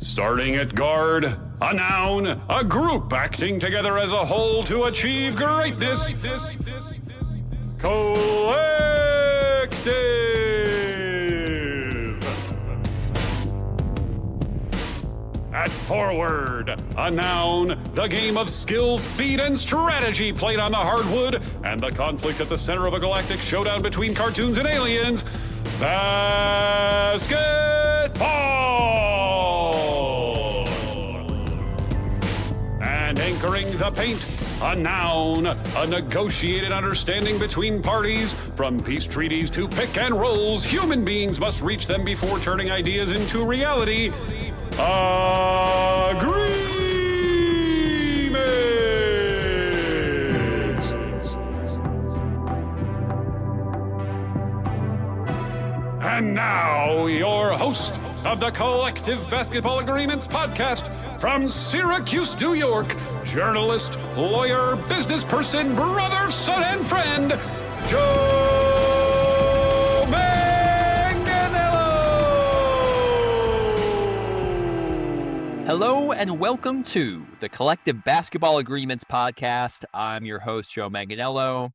Starting at guard, a noun, a group acting together as a whole to achieve greatness. Collective. At forward, a noun, the game of skill, speed, and strategy played on the hardwood, and the conflict at the center of a galactic showdown between cartoons and aliens. Basketball! And anchoring the paint, a noun, a negotiated understanding between parties. From peace treaties to pick and rolls, human beings must reach them before turning ideas into reality. Agreements. And now, your host of the Collective Basketball Agreements podcast from Syracuse, New York, journalist, lawyer, business person, brother, son, and friend, Joe Manganiello. Hello and welcome to the Collective Basketball Agreements podcast. I'm your host, Joe Manganiello.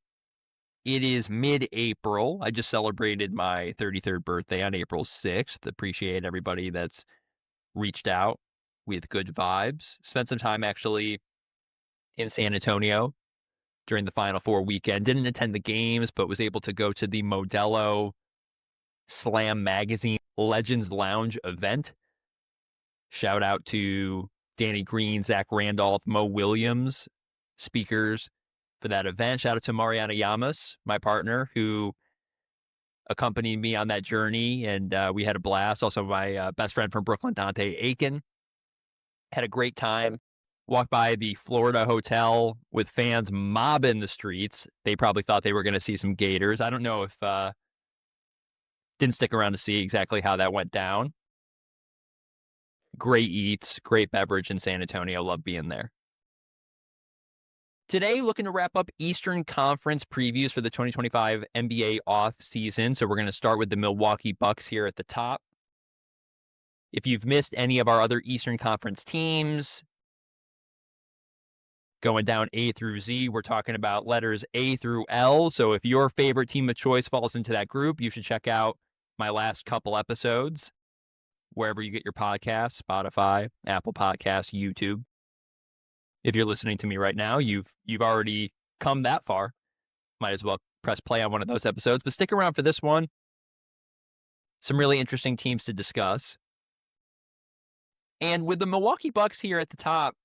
It is mid-April. I just celebrated my 33rd birthday on April 6th. Appreciate everybody that's reached out with good vibes. Spent some time actually in San Antonio during the Final Four weekend. Didn't attend the games, but was able to go to the Modelo Slam Magazine Legends Lounge event. Shout out to Danny Green, Zach Randolph, Mo Williams, speakers for that event. Shout out to Mariana Llamas, my partner, who accompanied me on that journey, and we had a blast. Also, my best friend from Brooklyn, Dante Aiken. Had a great time. Walked by the Florida Hotel with fans mobbing the streets. They probably thought they were going to see some Gators. I don't know if... didn't stick around to see exactly how that went down. Great eats, great beverage in San Antonio. Love being there. Today, looking to wrap up Eastern Conference previews for the 2025 NBA offseason. So we're going to start with the Milwaukee Bucks here at the top. If you've missed any of our other Eastern Conference teams, going down A through Z, we're talking about letters A through L. So if your favorite team of choice falls into that group, you should check out my last couple episodes, wherever you get your podcasts, Spotify, Apple Podcasts, YouTube. If you're listening to me right now, you've already come that far. Might as well press play on one of those episodes, but stick around for this one. Some really interesting teams to discuss. And with the Milwaukee Bucks here at the top,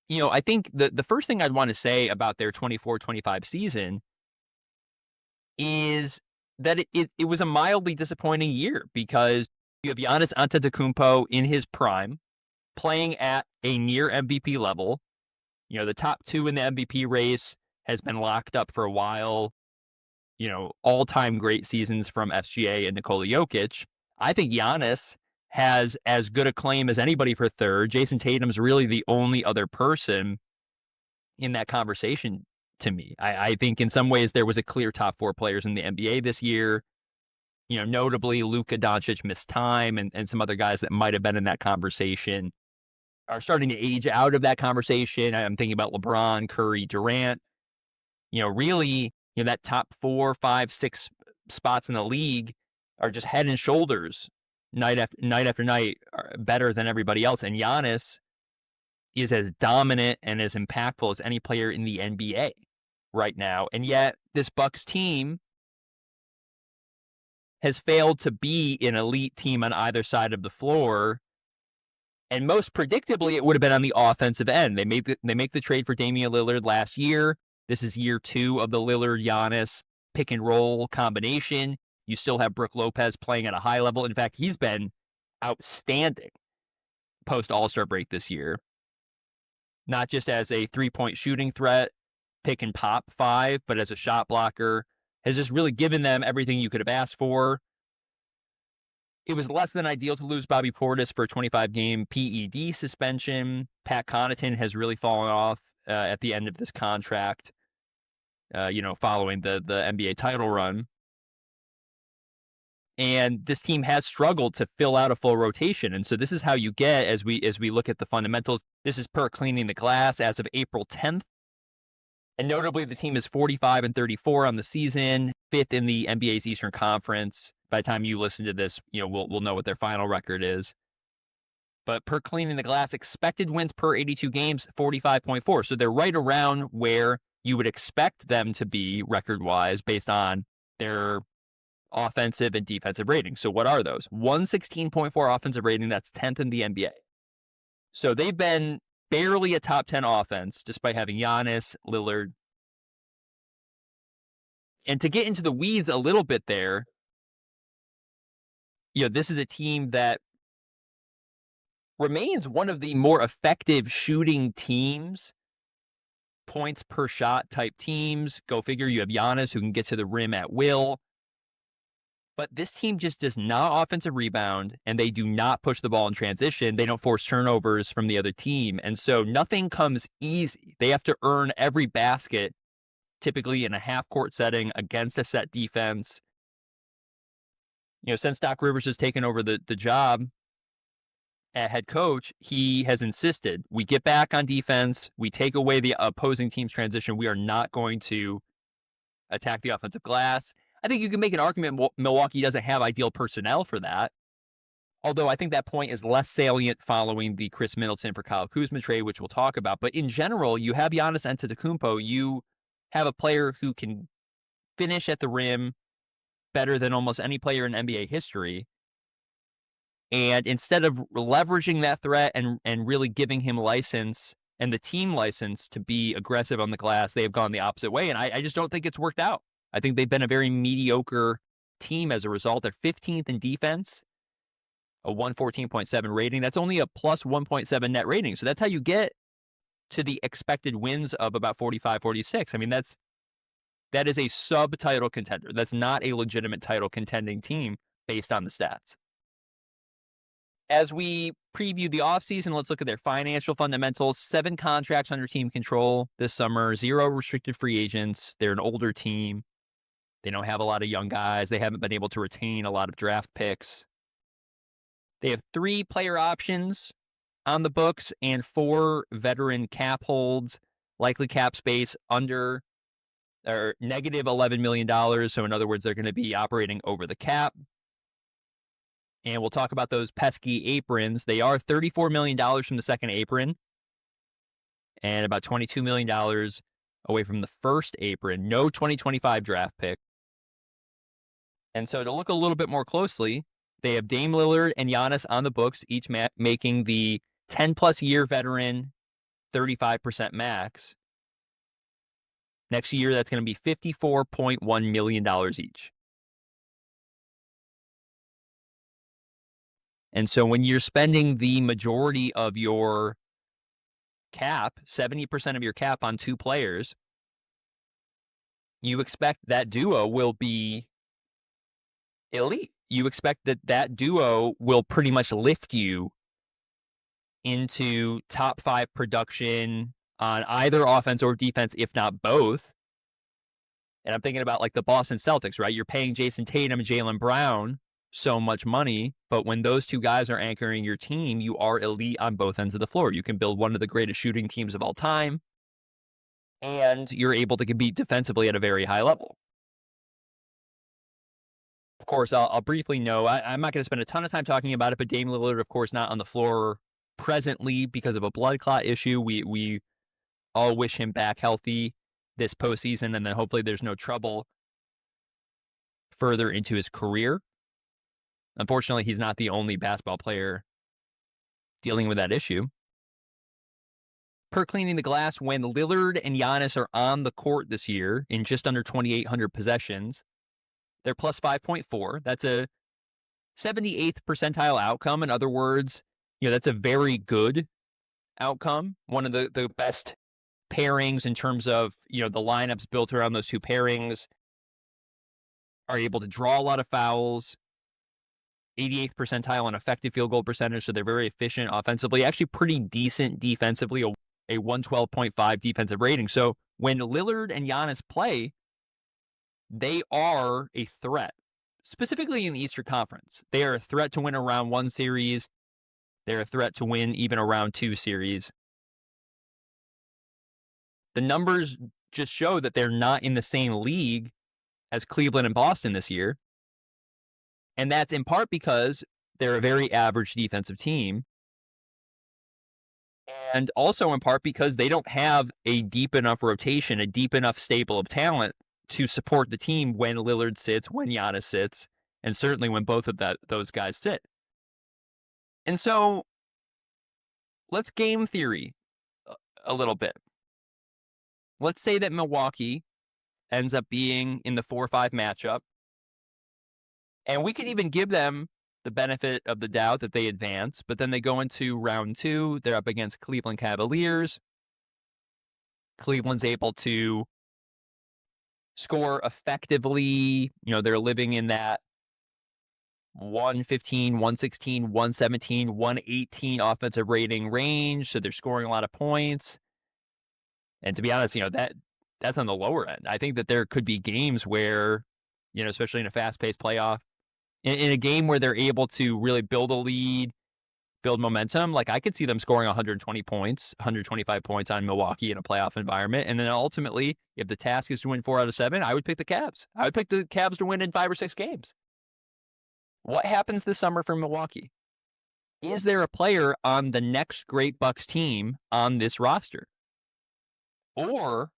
you know, I think the first thing I'd want to say about their 24-25 season is that it was a mildly disappointing year, because you have Giannis Antetokounmpo in his prime, playing at a near MVP level. You know, the top two in the MVP race has been locked up for a while. You know, all-time great seasons from SGA and Nikola Jokic. I think Giannis has as good a claim as anybody for third. Jason Tatum's really the only other person in that conversation to me. I think in some ways there was a clear top four players in the NBA this year. You know, notably Luka Doncic missed time, and some other guys that might have been in that conversation are starting to age out of that conversation. I'm thinking about LeBron, Curry, Durant. You know, really, you know, that top 4, 5, 6 spots in the league are just head and shoulders night after night better than everybody else. And Giannis is as dominant and as impactful as any player in the NBA right now. And yet this Bucks team has failed to be an elite team on either side of the floor. And most predictably, it would have been on the offensive end. They make the trade for Damian Lillard last year. This is year 2 of the Lillard-Giannis pick and roll combination. You still have Brook Lopez playing at a high level. In fact, he's been outstanding post All-Star break this year. Not just as a three-point shooting threat, pick and pop 5, but as a shot blocker. Has just really given them everything you could have asked for. It was less than ideal to lose Bobby Portis for a 25-game PED suspension. Pat Connaughton has really fallen off at the end of this contract, following the NBA title run. And this team has struggled to fill out a full rotation. And so this is how you get, as we look at the fundamentals, this is per Cleaning the Glass as of April 10th. And notably, the team is 45-34 on the season, 5th in the NBA's Eastern Conference. By the time you listen to this, we'll know what their final record is. But per Cleaning the Glass, expected wins per 82 games, 45.4. So they're right around where you would expect them to be record-wise based on their offensive and defensive ratings. So what are those? 116.4 offensive rating, that's 10th in the NBA. So they've been barely a top 10 offense, despite having Giannis, Lillard. And to get into the weeds a little bit there, this is a team that remains one of the more effective shooting teams, points per shot type teams. Go figure, you have Giannis who can get to the rim at will. But this team just does not offensive rebound, and they do not push the ball in transition. They don't force turnovers from the other team. And so nothing comes easy. They have to earn every basket, typically in a half-court setting against a set defense. Since Doc Rivers has taken over the job at head coach, he has insisted, we get back on defense, we take away the opposing team's transition. We are not going to attack the offensive glass. I think you can make an argument Milwaukee doesn't have ideal personnel for that. Although I think that point is less salient following the Khris Middleton for Kyle Kuzma trade, which we'll talk about. But in general, you have Giannis Antetokounmpo. You have a player who can finish at the rim better than almost any player in NBA history. And instead of leveraging that threat and really giving him license and the team license to be aggressive on the glass, they have gone the opposite way. And I just don't think it's worked out. I think they've been a very mediocre team as a result. They're 15th in defense, a 114.7 rating. That's only a plus 1.7 net rating. So that's how you get to the expected wins of about 45, 46. I mean, that is a sub-title contender. That's not a legitimate title contending team based on the stats. As we preview the offseason, let's look at their financial fundamentals. 7 contracts under team control this summer, 0 restricted free agents. They're an older team. They don't have a lot of young guys. They haven't been able to retain a lot of draft picks. They have 3 player options on the books and 4 veteran cap holds, likely cap space under or negative $11 million. So in other words, they're going to be operating over the cap. And we'll talk about those pesky aprons. They are $34 million from the second apron and about $22 million away from the first apron. No 2025 draft pick. And so to look a little bit more closely, they have Dame Lillard and Giannis on the books, each making the 10-plus year veteran 35% max. Next year, that's going to be $54.1 million each. And so when you're spending the majority of your cap, 70% of your cap on 2 players, you expect that duo will be elite. You expect that duo will pretty much lift you into top 5 production on either offense or defense, if not both. And I'm thinking about like the Boston Celtics, right? You're paying Jason Tatum and Jaylen Brown so much money, but when those 2 guys are anchoring your team, you are elite on both ends of the floor. You can build one of the greatest shooting teams of all time, and you're able to compete defensively at a very high level. Of course, I'll briefly know, I'm not going to spend a ton of time talking about it, but Dame Lillard, of course, not on the floor presently because of a blood clot issue. We all wish him back healthy this postseason, and then hopefully there's no trouble further into his career. Unfortunately, he's not the only basketball player dealing with that issue. Per Cleaning the Glass, when Lillard and Giannis are on the court this year in just under 2,800 possessions, they're plus 5.4. That's a 78th percentile outcome. In other words, that's a very good outcome. One of the best pairings in terms of, the lineups built around those 2 pairings are able to draw a lot of fouls. 88th percentile on effective field goal percentage, so they're very efficient offensively. Actually pretty decent defensively, a 112.5 defensive rating. So when Lillard and Giannis play, they are a threat. specifically in the Eastern Conference. They are a threat to win a round 1 series. They're a threat to win even a round 2 series. The numbers just show that they're not in the same league as Cleveland and Boston this year. And that's in part because they're a very average defensive team. And also in part because they don't have a deep enough rotation, a deep enough stable of talent to support the team when Lillard sits, when Giannis sits, and certainly when both of those guys sit. And so let's game theory a little bit. Let's say that Milwaukee ends up being in the 4-5 matchup. And we could even give them the benefit of the doubt that they advance, but then they go into round 2. They're up against Cleveland Cavaliers. Cleveland's able to score effectively. They're living in that 115, 116, 117, 118 offensive rating range. So they're scoring a lot of points. And to be honest, that's on the lower end. I think that there could be games where, especially in a fast-paced playoff, in a game where they're able to really build a lead, build momentum, like I could see them scoring 120 points, 125 points on Milwaukee in a playoff environment. And then ultimately, if the task is to win 4 out of 7, I would pick the Cavs. I would pick the Cavs to win in 5 or 6 games. What happens this summer for Milwaukee? Is there a player on the next great Bucks team on this roster? Or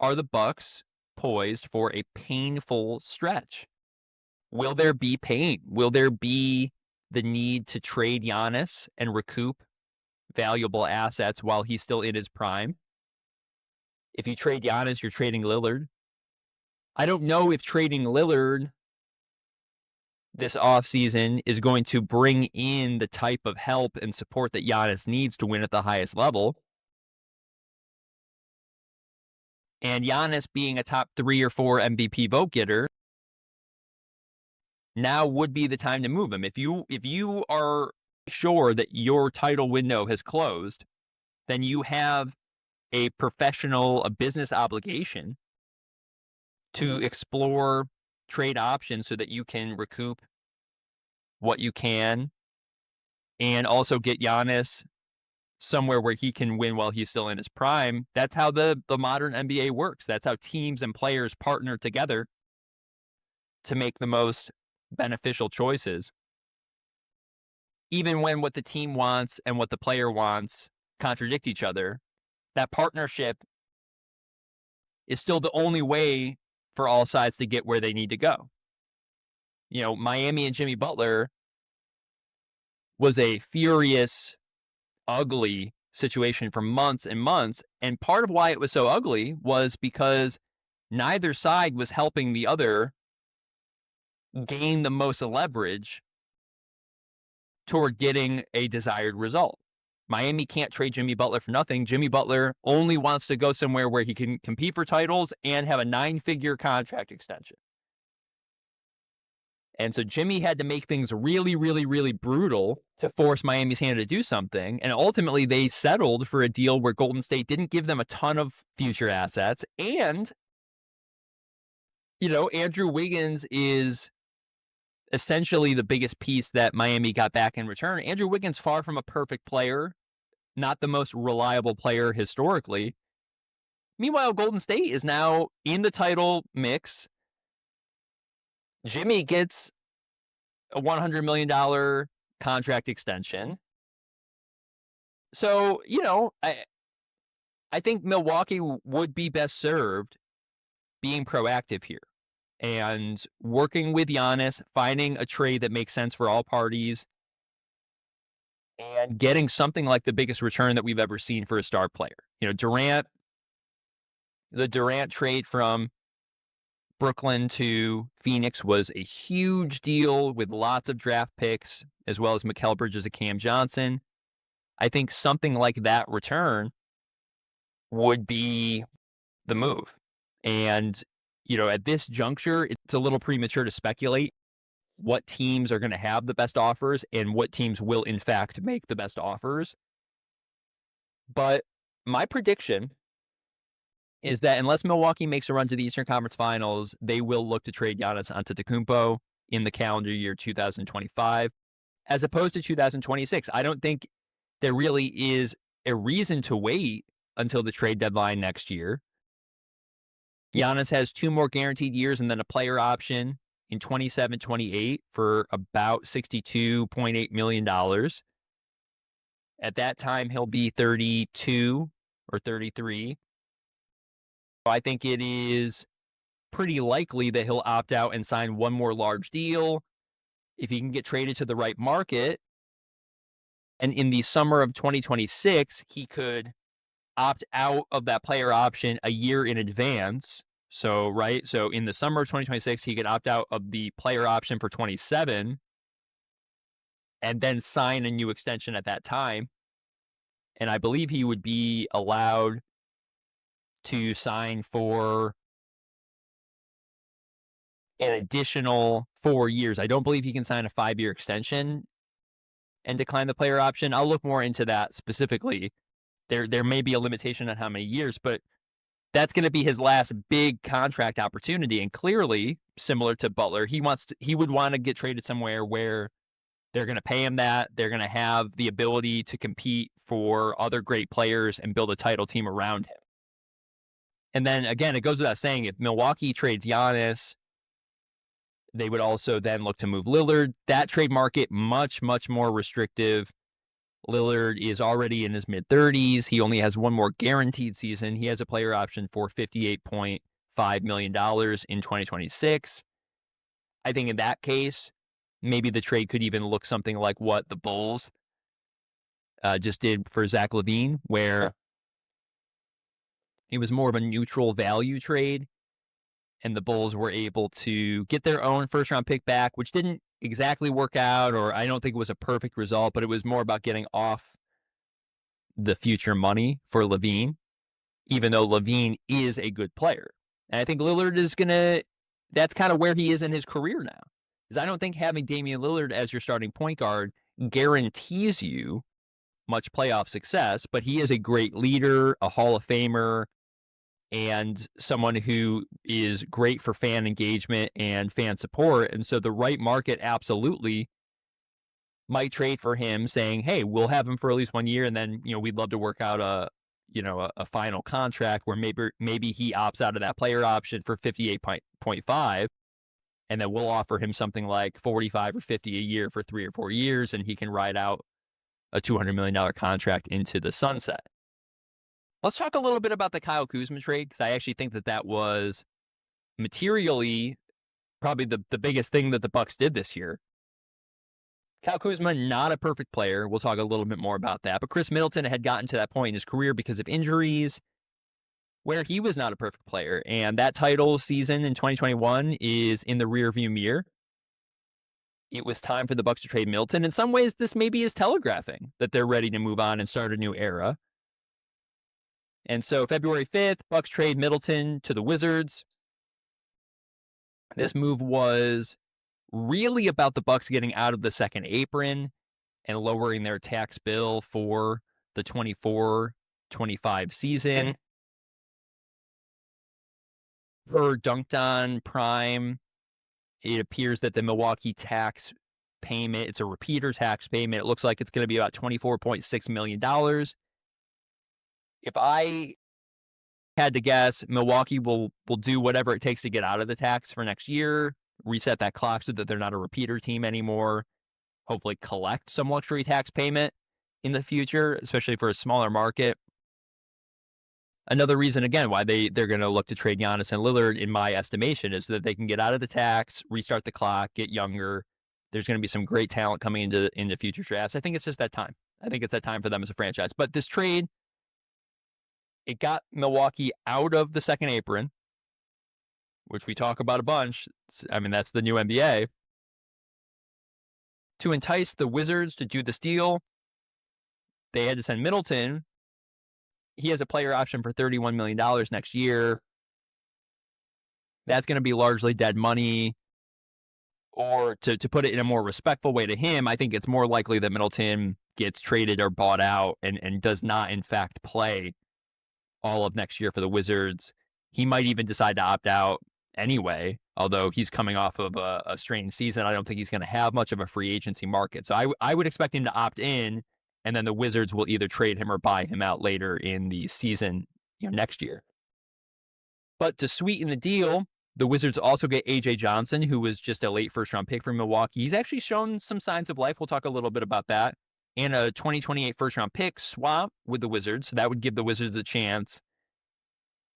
are the Bucks poised for a painful stretch? Will there be pain? Will there be the need to trade Giannis and recoup valuable assets while he's still in his prime? If you trade Giannis, you're trading Lillard. I don't know if trading Lillard this offseason is going to bring in the type of help and support that Giannis needs to win at the highest level. And Giannis being a top 3 or 4 MVP vote getter, now would be the time to move him. If you are sure that your title window has closed, then you have a business obligation to explore trade options so that you can recoup what you can and also get Giannis somewhere where he can win while he's still in his prime. That's how the modern NBA works. That's how teams and players partner together to make the most beneficial choices. Even when what the team wants and what the player wants contradict each other, that partnership is still the only way for all sides to get where they need to go. Miami and Jimmy Butler was a furious, ugly situation for months and months. And part of why it was so ugly was because neither side was helping the other gain the most leverage toward getting a desired result. Miami can't trade Jimmy Butler for nothing. Jimmy Butler only wants to go somewhere where he can compete for titles and have a 9-figure contract extension. And so Jimmy had to make things really, really, really brutal to force Miami's hand to do something. And ultimately, they settled for a deal where Golden State didn't give them a ton of future assets. And, Andrew Wiggins is essentially the biggest piece that Miami got back in return. Andrew Wiggins, far from a perfect player, not the most reliable player historically. Meanwhile, Golden State is now in the title mix. Jimmy gets a $100 million contract extension. So, I think Milwaukee would be best served being proactive here and working with Giannis, finding a trade that makes sense for all parties, and getting something like the biggest return that we've ever seen for a star player. The Durant trade from Brooklyn to Phoenix was a huge deal with lots of draft picks, as well as Mikal Bridges and Cam Johnson. I think something like that return would be the move. And, at this juncture, it's a little premature to speculate what teams are going to have the best offers and what teams will, in fact, make the best offers. But my prediction is that unless Milwaukee makes a run to the Eastern Conference Finals, they will look to trade Giannis Antetokounmpo in the calendar year 2025, as opposed to 2026. I don't think there really is a reason to wait until the trade deadline next year. Giannis has 2 more guaranteed years and then a player option in 27-28 for about $62.8 million. At that time, he'll be 32 or 33. So I think it is pretty likely that he'll opt out and sign one more large deal. If he can get traded to the right market, and in the summer of 2026, he could opt out of that player option a year in advance. So in the summer of 2026, he could opt out of the player option for 27 and then sign a new extension at that time. And I believe he would be allowed to sign for an additional 4 years. I don't believe he can sign a 5-year extension and decline the player option. I'll look more into that specifically. There may be a limitation on how many years, but that's going to be his last big contract opportunity. And clearly, similar to Butler, he would want to get traded somewhere where they're going to pay him that. They're going to have the ability to compete for other great players and build a title team around him. And then again, it goes without saying, if Milwaukee trades Giannis, they would also then look to move Lillard. That trade market, much, much more restrictive. Lillard is already in his mid-30s. He only has one more guaranteed season. He has a player option for $58.5 million in 2026. I think in that case, maybe the trade could even look something like what the Bulls just did for Zach LaVine, where it was more of a neutral value trade, and the Bulls were able to get their own first-round pick back, which didn't exactly work out, or I don't think it was a perfect result, but it was more about getting off the future money for LaVine, even though LaVine is a good player. And I think Lillard is that's kind of where he is in his career now. Because I don't think having Damian Lillard as your starting point guard guarantees you much playoff success, but he is a great leader, a Hall of Famer, and someone who is great for fan engagement and fan support. And so the right market absolutely might trade for him, saying, hey, we'll have him for at least 1 year, and then, we'd love to work out a final contract where maybe he opts out of that player option for 58.5, and then we'll offer him something like 45 or 50 a year for 3 or 4 years, and he can ride out a $200 million contract into the sunset. Let's talk a little bit about the Kyle Kuzma trade, because I actually think that was materially probably the biggest thing that the Bucks did this year. Kyle Kuzma, not a perfect player. We'll talk a little bit more about that. But Khris Middleton had gotten to that point in his career because of injuries where he was not a perfect player. And that title season in 2021 is in the rearview mirror. It was time for the Bucks to trade Middleton. In some ways, this maybe is telegraphing that they're ready to move on and start a new era. And so February 5th, Bucks trade Middleton to the Wizards. This move was really about the Bucks getting out of the second apron and lowering their tax bill for the 24-25 season. Per Dunked On Prime, it appears that the Milwaukee tax payment, it's a repeater tax payment. It looks like it's going to be about $24.6 million. If I had to guess, Milwaukee will do whatever it takes to get out of the tax for next year, reset that clock so that they're not a repeater team anymore, hopefully collect some luxury tax payment in the future, especially for a smaller market. Another reason, again, why they're going to look to trade Giannis and Lillard, in my estimation, is so that they can get out of the tax, restart the clock, get younger. There's going to be some great talent coming into future drafts. I think it's just that time. I think it's that time for them as a franchise. But this trade, it got Milwaukee out of the second apron, which we talk about a bunch. I mean, that's the new NBA. To entice the Wizards to do this deal, they had to send Middleton. He has a player option for $31 million next year. That's going to be largely dead money. Or to put it in a more respectful way to him, I think it's more likely that Middleton gets traded or bought out and does not, in fact, play all of next year for the Wizards. He might even decide to opt out anyway Although he's coming off of a strange season, I don't think he's going to have much of a free agency market. So I would expect him to opt in, and then the Wizards will either trade him or buy him out later in the season, next year. But to sweeten the deal, the Wizards also get A.J. Johnson, who was just a late first-round pick from Milwaukee. He's actually shown some signs of life. We'll talk a little bit about that. And a 2028 first-round pick swap with the Wizards. So that would give the Wizards a chance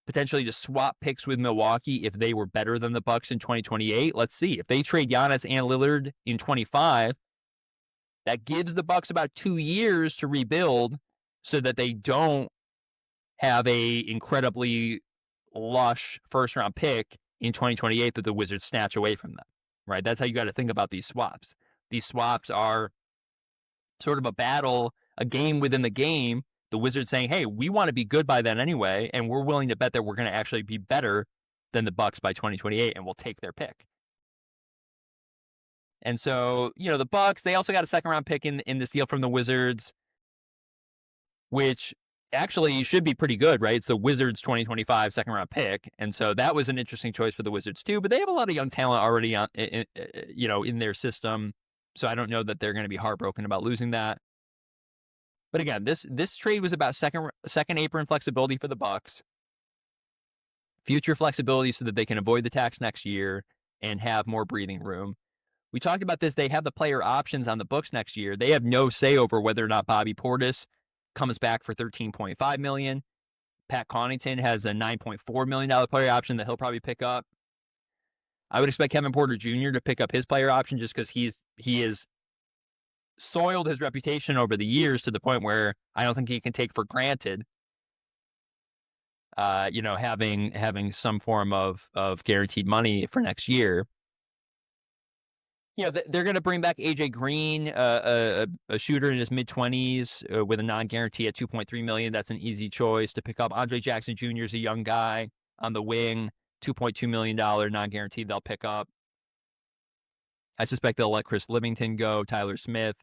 potentially to swap picks with Milwaukee if they were better than the Bucks in 2028. Let's see. If they trade Giannis and Lillard in 25, that gives the Bucks about 2 years to rebuild so that they don't have a incredibly lush first-round pick in 2028 that the Wizards snatch away from them, right? That's how you got to think about these swaps. These swaps are sort of a battle, a game within the game. The Wizards saying, hey, we want to be good by then anyway, and we're willing to bet that we're going to actually be better than the Bucks by 2028, and we'll take their pick. And so, the Bucks, they also got a second-round pick in this deal from the Wizards, which actually should be pretty good, right? It's the Wizards 2025 second-round pick, and so that was an interesting choice for the Wizards too, but they have a lot of young talent already in their system, so I don't know that they're going to be heartbroken about losing that. But again, this trade was about second apron flexibility for the Bucks, future flexibility so that they can avoid the tax next year and have more breathing room. We talked about this. They have the player options on the books next year. They have no say over whether or not Bobby Portis comes back for $13.5 million. Pat Connaughton has a $9.4 million player option that he'll probably pick up. I would expect Kevin Porter Jr. to pick up his player option just because he is soiled his reputation over the years to the point where I don't think he can take for granted, having some form of guaranteed money for next year. They're going to bring back AJ Green, a shooter in his mid-20s with a non-guarantee at $2.3 million. That's an easy choice to pick up. Andre Jackson Jr. is a young guy on the wing, $2.2 million non-guaranteed they'll pick up. I suspect they'll let Chris Livingston go. Tyler Smith,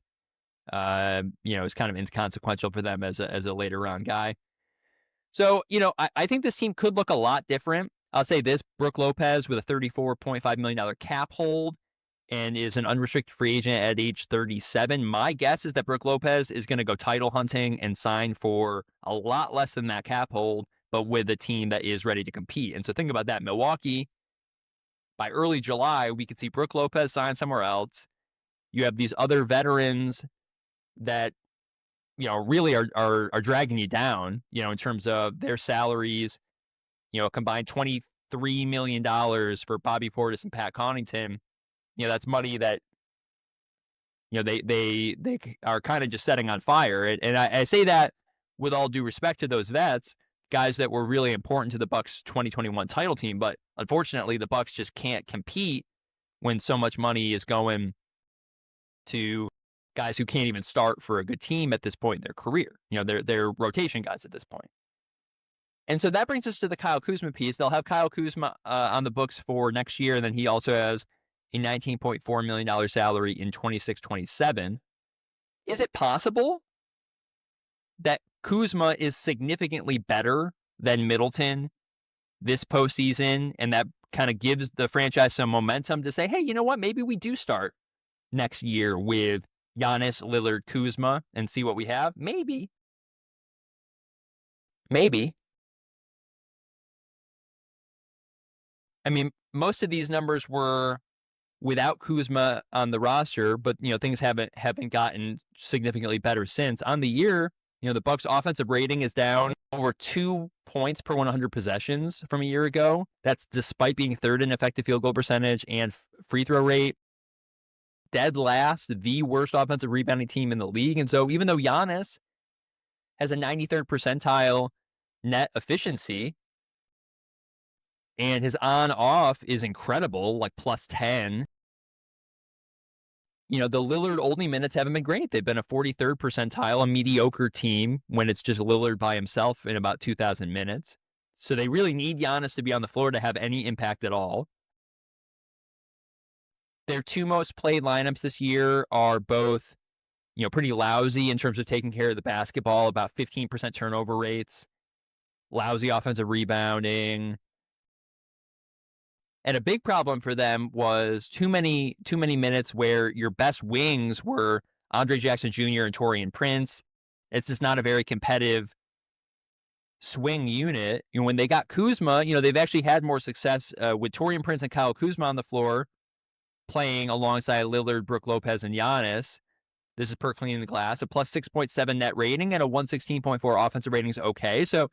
is kind of inconsequential for them as a later round guy. So, I think this team could look a lot different. I'll say this: Brook Lopez with a $34.5 million cap hold and is an unrestricted free agent at age 37. My guess is that Brook Lopez is going to go title hunting and sign for a lot less than that cap hold, but with a team that is ready to compete. And so think about that. Milwaukee, by early July, we could see Brook Lopez sign somewhere else. You have these other veterans that, really are dragging you down, in terms of their salaries, a combined $23 million for Bobby Portis and Pat Connaughton. That's money that, they are kind of just setting on fire. And I say that with all due respect to those vets, guys that were really important to the Bucks 2021 title team. But unfortunately, the Bucks just can't compete when so much money is going to guys who can't even start for a good team at this point in their career. They're rotation guys at this point. And so that brings us to the Kyle Kuzma piece. They'll have Kyle Kuzma on the books for next year, and then he also has a $19.4 million salary in 26-27. Is it possible that Kuzma is significantly better than Middleton this postseason, and that kind of gives the franchise some momentum to say, hey, you know what? Maybe we do start next year with Giannis, Lillard, Kuzma, and see what we have? Maybe. I mean, most of these numbers were without Kuzma on the roster, but things haven't gotten significantly better since. On the year, the Bucks' offensive rating is down over 2 points per 100 possessions from a year ago. That's despite being third in effective field goal percentage and free throw rate. Dead last, the worst offensive rebounding team in the league. And so even though Giannis has a 93rd percentile net efficiency, and his on-off is incredible, like plus 10. The Lillard only minutes haven't been great. They've been a 43rd percentile, a mediocre team when it's just Lillard by himself in about 2,000 minutes. So they really need Giannis to be on the floor to have any impact at all. Their two most played lineups this year are both, pretty lousy in terms of taking care of the basketball, about 15% turnover rates, lousy offensive rebounding. And a big problem for them was too many minutes where your best wings were Andre Jackson Jr. and Taurean Prince. It's just not a very competitive swing unit. When they got Kuzma, they've actually had more success with Taurean Prince and Kyle Kuzma on the floor playing alongside Lillard, Brook Lopez, and Giannis. This is per cleaning the glass. A plus 6.7 net rating and a 116.4 offensive rating is okay. So,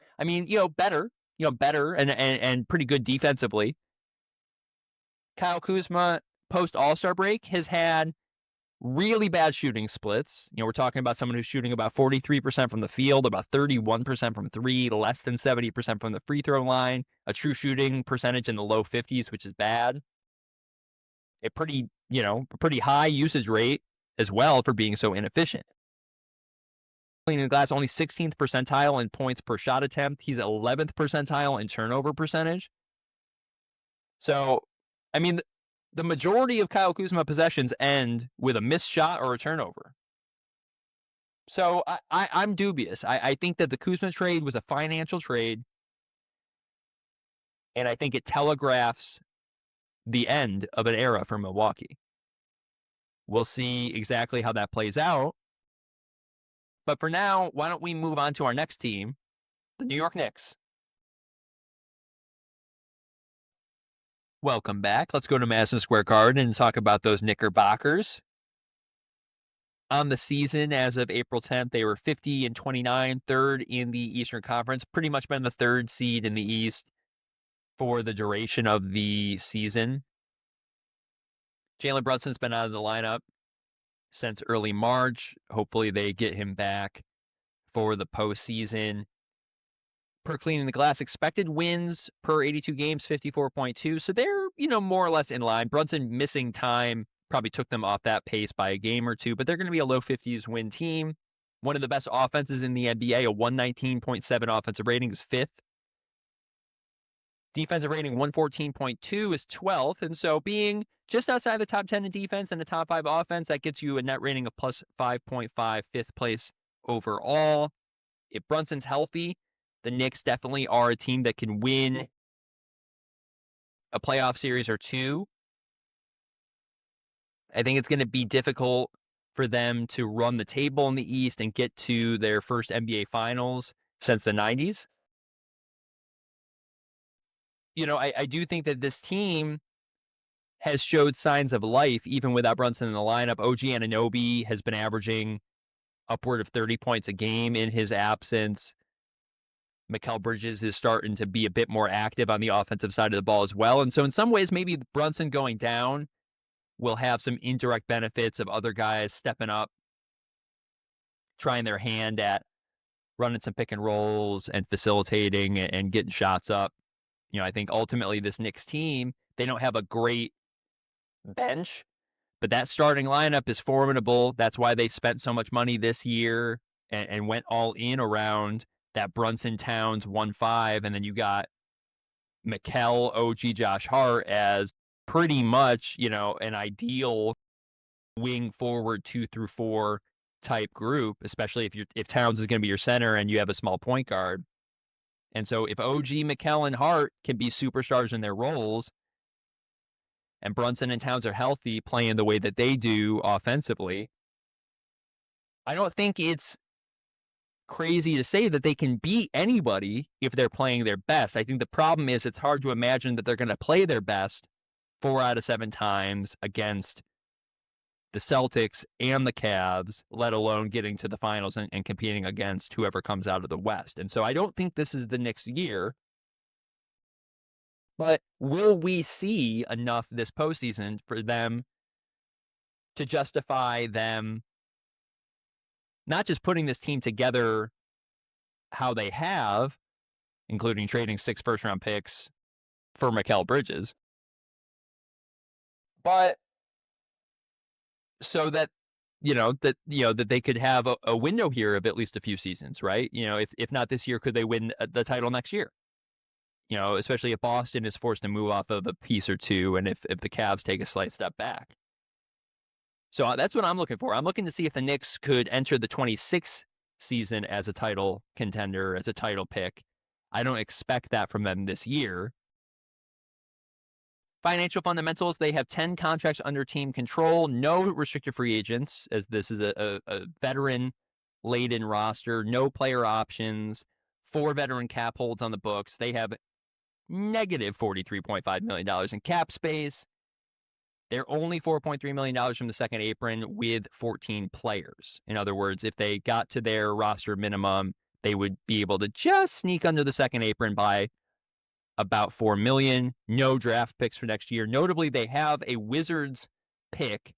better, and pretty good defensively. Kyle Kuzma, post All-Star break, has had really bad shooting splits. We're talking about someone who's shooting about 43% from the field, about 31% from three, less than 70% from the free throw line, a true shooting percentage in the low 50s, which is bad. A pretty high usage rate as well for being so inefficient. Cleaning the glass, only 16th percentile in points per shot attempt. He's 11th percentile in turnover percentage. So, the majority of Kyle Kuzma possessions end with a missed shot or a turnover. So I'm dubious. I think that the Kuzma trade was a financial trade, and I think it telegraphs the end of an era for Milwaukee. We'll see exactly how that plays out. But for now, why don't we move on to our next team, the New York Knicks. Welcome back. Let's go to Madison Square Garden and talk about those Knickerbockers. On the season, as of April 10th, they were 50-29, third in the Eastern Conference, pretty much been the third seed in the East for the duration of the season. Jalen Brunson's been out of the lineup since early March. Hopefully they get him back for the postseason. Per cleaning the glass, expected wins per 82 games, 54.2. So they're, more or less in line. Brunson missing time probably took them off that pace by a game or two, but they're going to be a low 50s win team. One of the best offenses in the NBA, a 119.7 offensive rating, is 5th. Defensive rating 114.2 is 12th. And so being just outside the top 10 in defense and the top 5 offense, that gets you a net rating of plus 5.5, 5th place overall. If Brunson's healthy, the Knicks definitely are a team that can win a playoff series or two. I think it's going to be difficult for them to run the table in the East and get to their first NBA Finals since the 90s. I do think that this team has showed signs of life even without Brunson in the lineup. OG Anunoby has been averaging upward of 30 points a game in his absence. Mikal Bridges is starting to be a bit more active on the offensive side of the ball as well. And so in some ways, maybe Brunson going down will have some indirect benefits of other guys stepping up, trying their hand at running some pick and rolls and facilitating and getting shots up. I think ultimately this Knicks team, they don't have a great bench, but that starting lineup is formidable. That's why they spent so much money this year and went all in around that Brunson Towns 1-5, and then you got Mikal, OG, Josh Hart as pretty much, an ideal wing forward 2 through 4 type group, especially if Towns is going to be your center and you have a small point guard. And so if OG, Mikal, and Hart can be superstars in their roles, and Brunson and Towns are healthy, playing the way that they do offensively, I don't think it's crazy to say that they can beat anybody if they're playing their best. I think the problem is it's hard to imagine that they're going to play their best 4 out of 7 times against the Celtics and the Cavs, let alone getting to the finals and competing against whoever comes out of the West. And so I don't think this is the Knicks' year. But will we see enough this postseason for them to justify them not just putting this team together how they have, including trading 6 first-round picks for Mikal Bridges, but so that that they could have a window here of at least a few seasons, right? If not this year, could they win the title next year? Especially if Boston is forced to move off of a piece or two, and if the Cavs take a slight step back. So that's what I'm looking for. I'm looking to see if the Knicks could enter the 26th season as a title contender, as a title pick. I don't expect that from them this year. Financial fundamentals, they have 10 contracts under team control, no restricted free agents, as this is a veteran-laden roster, no player options, 4 veteran cap holds on the books. They have negative $43.5 million in cap space. They're only $4.3 million from the second apron with 14 players. In other words, if they got to their roster minimum, they would be able to just sneak under the second apron by about $4 million. No draft picks for next year. Notably, they have a Wizards pick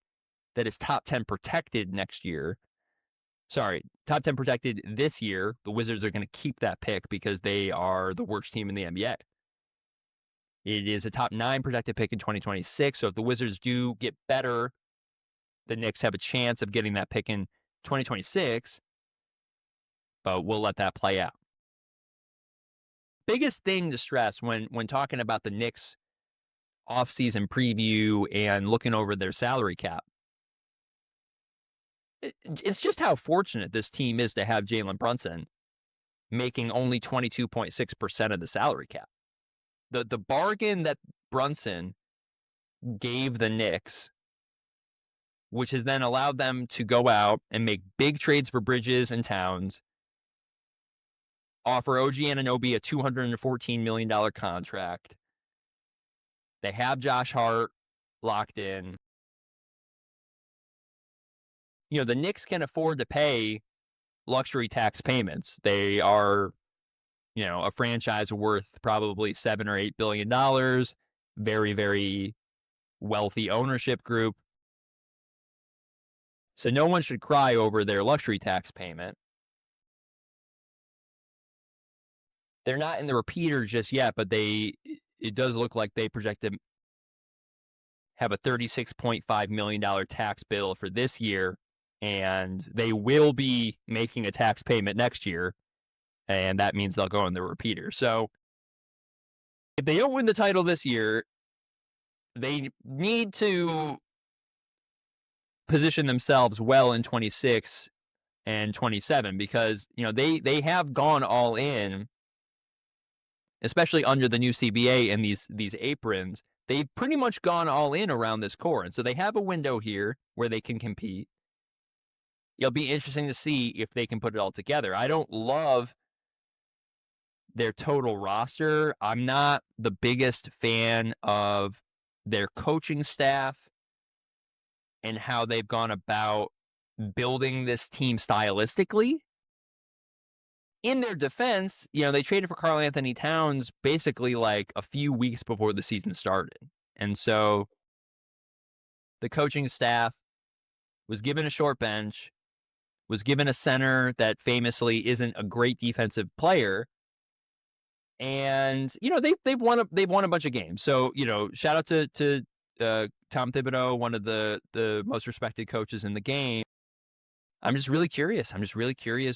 that is top 10 protected next year. Sorry, top 10 protected this year. The Wizards are going to keep that pick because they are the worst team in the NBA. It is a top 9 protected pick in 2026. So if the Wizards do get better, the Knicks have a chance of getting that pick in 2026. But we'll let that play out. Biggest thing to stress when talking about the Knicks offseason preview and looking over their salary cap, it's just how fortunate this team is to have Jalen Brunson making only 22.6% of the salary cap. The bargain that Brunson gave the Knicks, which has then allowed them to go out and make big trades for Bridges and Towns, offer OG Anunoby a $214 million contract. They have Josh Hart locked in. You know, the Knicks can afford to pay luxury tax payments. They are, you know, a franchise worth probably $7 or $8 billion. Very, very wealthy ownership group. So no one should cry over their luxury tax payment. They're not in the repeater just yet, but it does look like they project to have a $36.5 million tax bill for this year, and they will be making a tax payment next year, and that means they'll go in the repeater. So if they don't win the title this year, they need to position themselves well in 26 and 27 because, you know, they have gone all in, especially under the new CBA and these aprons. They've pretty much gone all in around this core. And so they have a window here where they can compete. It'll be interesting to see if they can put it all together. I don't love their total roster. I'm not the biggest fan of their coaching staff and how they've gone about building this team stylistically. In their defense, you know, they traded for Karl Anthony Towns basically like a few weeks before the season started. And so the coaching staff was given a short bench, was given a center that famously isn't a great defensive player. And, you know, they've won a bunch of games. So, you know, shout out to Tom Thibodeau, one of the most respected coaches in the game. I'm just really curious.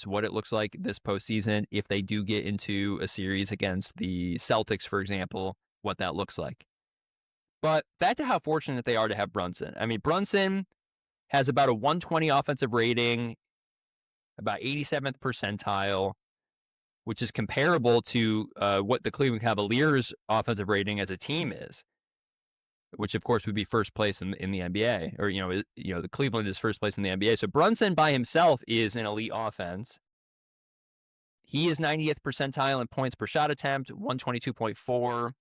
What it looks like this postseason if they do get into a series against the Celtics, for example, what that looks like. But back to how fortunate they are to have Brunson. I mean, Brunson has about a 120 offensive rating, about 87th percentile, which is comparable to what the Cleveland Cavaliers' offensive rating as a team is, which of course would be first place in the NBA, or the Cleveland is first place in the NBA. So Brunson by himself is an elite offense. He is 90th percentile in points per shot attempt, 122.4.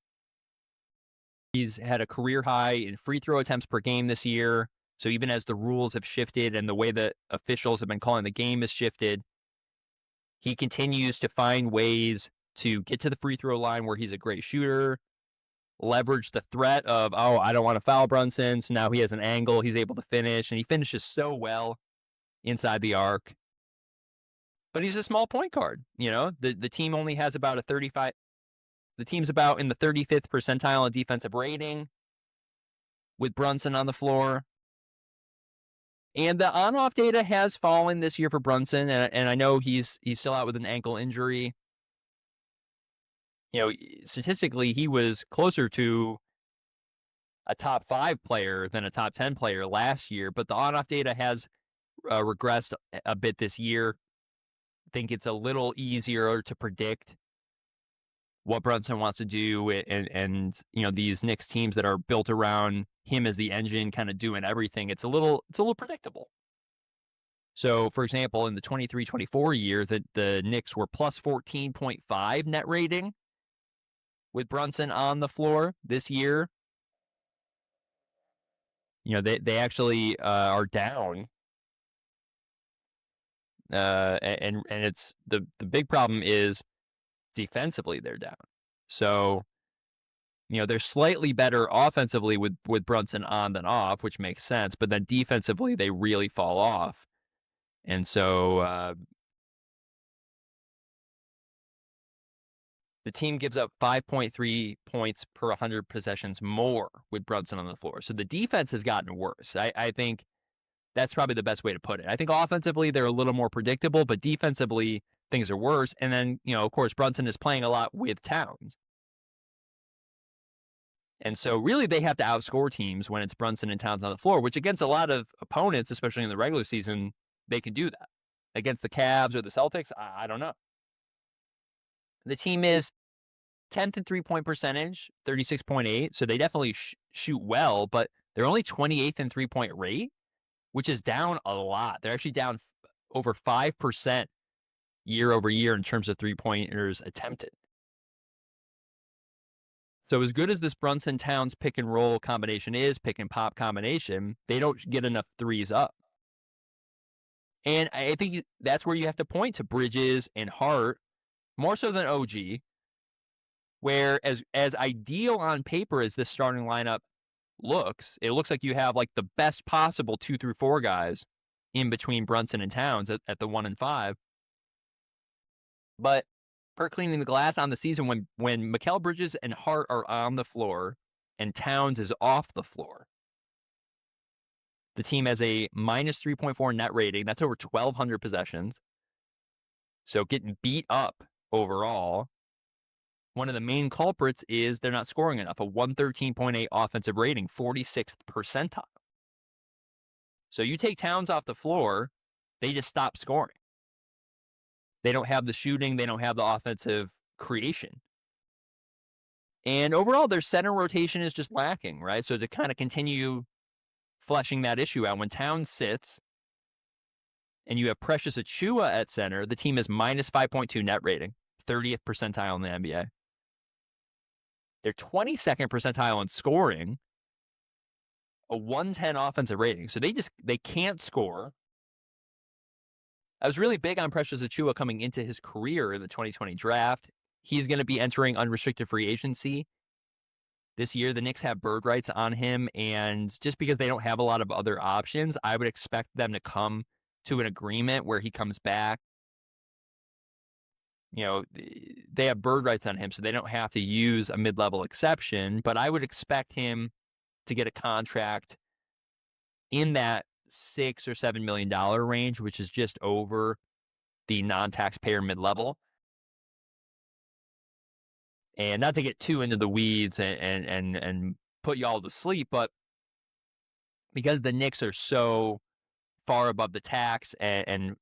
He's had a career high in free throw attempts per game this year. So even as the rules have shifted and the way that officials have been calling the game has shifted, he continues to find ways to get to the free throw line where he's a great shooter, leverage the threat of, I don't want to foul Brunson, so now he has an angle, he's able to finish, and he finishes so well inside the arc. But he's a small point guard, you know? The team only has about a 35... The team's about in the 35th percentile in defensive rating with Brunson on the floor. And the on-off data has fallen this year for Brunson, and I know he's still out with an ankle injury. You know, statistically, he was closer to a top 5 player than a top 10 player last year, but the on-off data has regressed a bit this year. I think it's a little easier to predict what Brunson wants to do, and these Knicks teams that are built around him as the engine, kind of doing everything. It's a little predictable. So, for example, in the 23-24 year, the Knicks were plus 14.5 net rating with Brunson on the floor. This year, they actually are down. And it's the big problem is defensively they're down. So, they're slightly better offensively with Brunson on than off, which makes sense. But then defensively, they really fall off. And so the team gives up 5.3 points per 100 possessions more with Brunson on the floor. So the defense has gotten worse. I think that's probably the best way to put it. I think offensively, they're a little more predictable, but defensively, things are worse. And then, of course, Brunson is playing a lot with Towns. And so really they have to outscore teams when it's Brunson and Towns on the floor, which against a lot of opponents, especially in the regular season, they can do that. Against the Cavs or the Celtics, I don't know. The team is 10th in three-point percentage, 36.8. So they definitely shoot well, but they're only 28th in three-point rate, which is down a lot. They're actually down over 5% year over year in terms of three-pointers attempted. So as good as this Brunson-Towns pick and roll combination is, pick and pop combination, they don't get enough threes up. And I think that's where you have to point to Bridges and Hart, more so than OG, where as ideal on paper as this starting lineup looks, it looks like you have like the best possible 2 through 4 guys in between Brunson and Towns at the 1 and 5. But per cleaning the glass on the season, when Mikal Bridges and Hart are on the floor and Towns is off the floor, the team has a minus 3.4 net rating. That's over 1,200 possessions. So getting beat up overall. One of the main culprits is they're not scoring enough. A 113.8 offensive rating, 46th percentile. So you take Towns off the floor, they just stop scoring. They don't have the shooting. They don't have the offensive creation. And overall, their center rotation is just lacking, right? So to kind of continue fleshing that issue out, when Towns sits and you have Precious Achiuwa at center, the team is minus 5.2 net rating, 30th percentile in the NBA. They're 22nd percentile in scoring, a 110 offensive rating. So they can't score. I was really big on Precious Achiuwa coming into his career in the 2020 draft. He's going to be entering unrestricted free agency this year. The Knicks have bird rights on him, and just because they don't have a lot of other options, I would expect them to come to an agreement where he comes back. They have bird rights on him, so they don't have to use a mid-level exception, but I would expect him to get a contract in that $6 or $7 million range, which is just over the non-taxpayer mid-level. And not to get too into the weeds and put y'all to sleep, but because the Knicks are so far above the tax and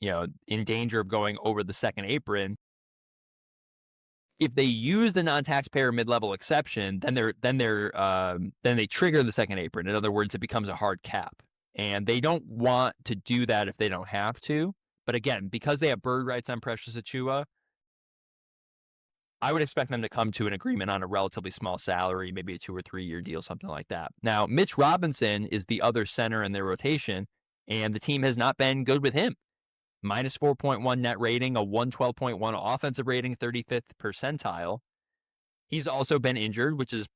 in danger of going over the second apron, if they use the non-taxpayer mid-level exception, then they trigger the second apron. In other words, it becomes a hard cap. And they don't want to do that if they don't have to. But again, because they have bird rights on Precious Achiuwa, I would expect them to come to an agreement on a relatively small salary, maybe a 2 or 3 year deal, something like that. Now, Mitch Robinson is the other center in their rotation, and the team has not been good with him. Minus 4.1 net rating, a 112.1 offensive rating, 35th percentile. He's also been injured, which is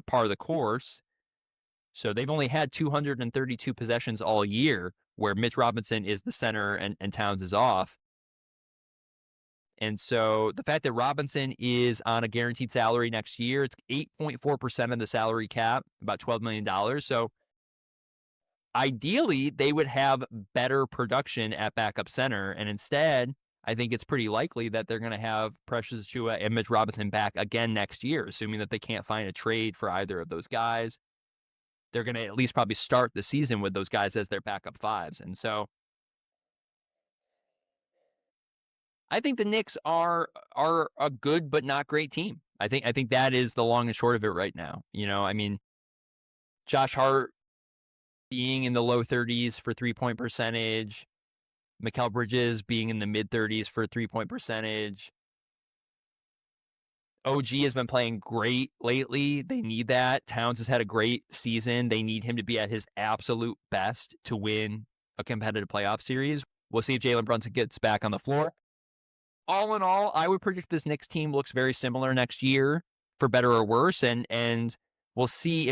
part of the course. So they've only had 232 possessions all year where Mitch Robinson is the center and Towns is off. And so the fact that Robinson is on a guaranteed salary next year, it's 8.4% of the salary cap, about $12 million. So ideally, they would have better production at backup center. And instead, I think it's pretty likely that they're going to have Precious Achiuwa and Mitch Robinson back again next year, assuming that they can't find a trade for either of those guys. They're going to at least probably start the season with those guys as their backup fives. And so I think the Knicks are a good but not great team. I think that is the long and short of it right now. I mean, Josh Hart being in the low 30s for 3-point percentage, Mikal Bridges being in the mid 30s for 3-point percentage. OG has been playing great lately. They need that. Towns has had a great season. They need him to be at his absolute best to win a competitive playoff series. We'll see if Jalen Brunson gets back on the floor. All in all, I would predict this Knicks team looks very similar next year, for better or worse, and we'll see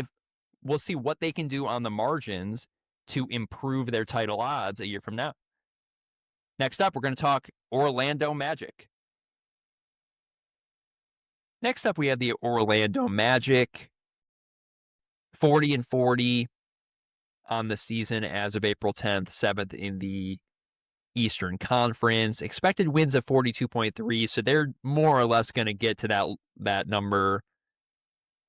what they can do on the margins to improve their title odds a year from now. Next up, we're going to talk Orlando Magic. Next up, we have the Orlando Magic, 40-40 on the season as of April 10th, 7th in the Eastern Conference. Expected wins of 42.3, so they're more or less going to get to that number.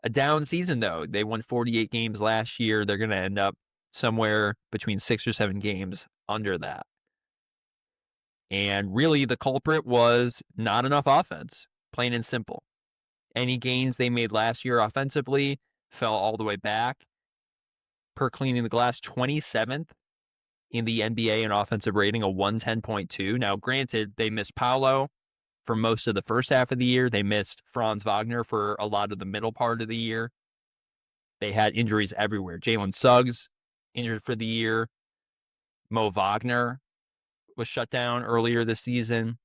A down season, though. They won 48 games last year. They're going to end up somewhere between 6 or 7 games under that. And really, the culprit was not enough offense, plain and simple. Any gains they made last year offensively fell all the way back. Per Cleaning the Glass, 27th in the NBA in offensive rating, a 110.2. Now, granted, they missed Paolo for most of the first half of the year. They missed Franz Wagner for a lot of the middle part of the year. They had injuries everywhere. Jalen Suggs injured for the year. Mo Wagner was shut down earlier this season.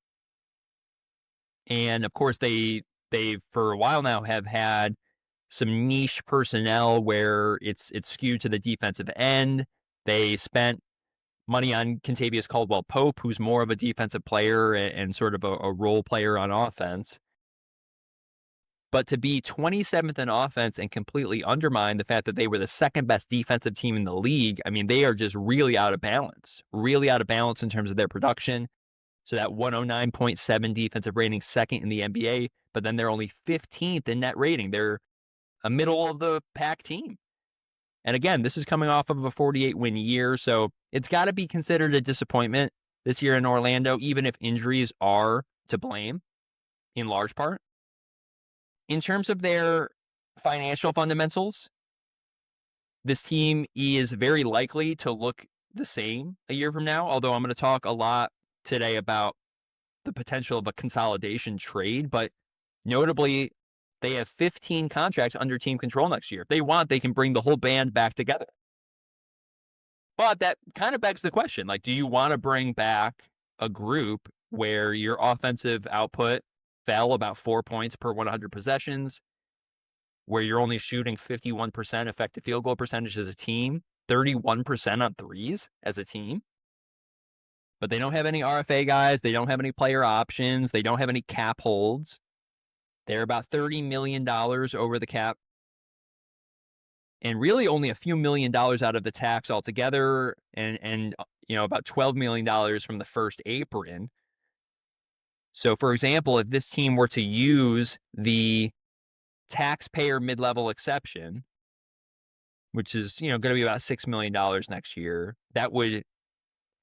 And, of course, they for a while now have had some niche personnel where it's skewed to the defensive end. They spent money on Kentavious Caldwell-Pope, who's more of a defensive player and sort of a role player on offense. But to be 27th in offense and completely undermine the fact that they were the second best defensive team in the league, I mean, they are just really out of balance in terms of their production. So that 109.7 defensive rating, second in the NBA, but then they're only 15th in net rating. They're a middle of the pack team. And again, this is coming off of a 48-win year, so it's got to be considered a disappointment this year in Orlando, even if injuries are to blame in large part. In terms of their financial fundamentals, this team is very likely to look the same a year from now, although I'm going to talk a lot today about the potential of a consolidation trade, but notably, they have 15 contracts under team control next year. If they want, they can bring the whole band back together. But that kind of begs the question, like, do you want to bring back a group where your offensive output fell about 4 points per 100 possessions, where you're only shooting 51% effective field goal percentage as a team, 31% on threes as a team? But they don't have any RFA guys. They don't have any player options. They don't have any cap holds. They're about $30 million over the cap. And really only a few $1 million out of the tax altogether. And about $12 million from the first apron. So, for example, if this team were to use the taxpayer mid-level exception, which is, going to be about $6 million next year, that would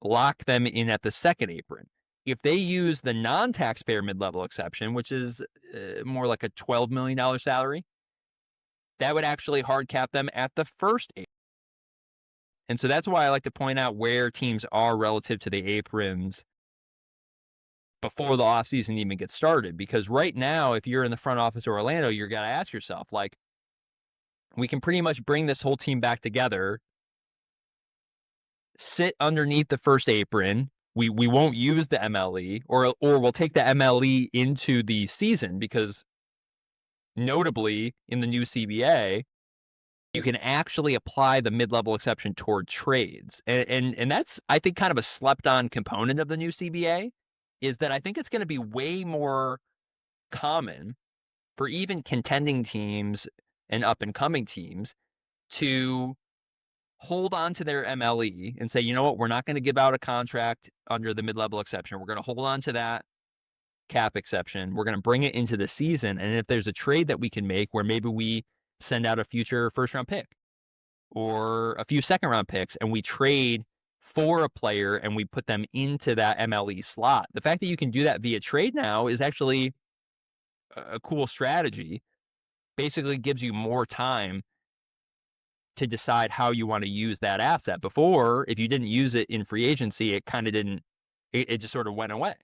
lock them in at the second apron. If they use the non-taxpayer mid-level exception, which is more like a $12 million salary, that would actually hard cap them at the first apron. And so that's why I like to point out where teams are relative to the aprons before the offseason even gets started. Because right now, if you're in the front office of Orlando, you're going to ask yourself, like, we can pretty much bring this whole team back together, sit underneath the first apron. We won't use the MLE, or we'll take the MLE into the season, because notably in the new CBA, you can actually apply the mid-level exception toward trades. And that's, I think, kind of a slept-on component of the new CBA, is that I think it's going to be way more common for even contending teams and up-and-coming teams to hold on to their MLE and say, you know what, we're not going to give out a contract under the mid-level exception. We're going to hold on to that cap exception. We're going to bring it into the season. And if there's a trade that we can make where maybe we send out a future first-round pick or a few second-round picks and we trade for a player and we put them into that MLE slot. The fact that you can do that via trade now is actually a cool strategy. Basically gives you more time to decide how you want to use that asset. Before, if you didn't use it in free agency, it kind of didn't, it just sort of went away.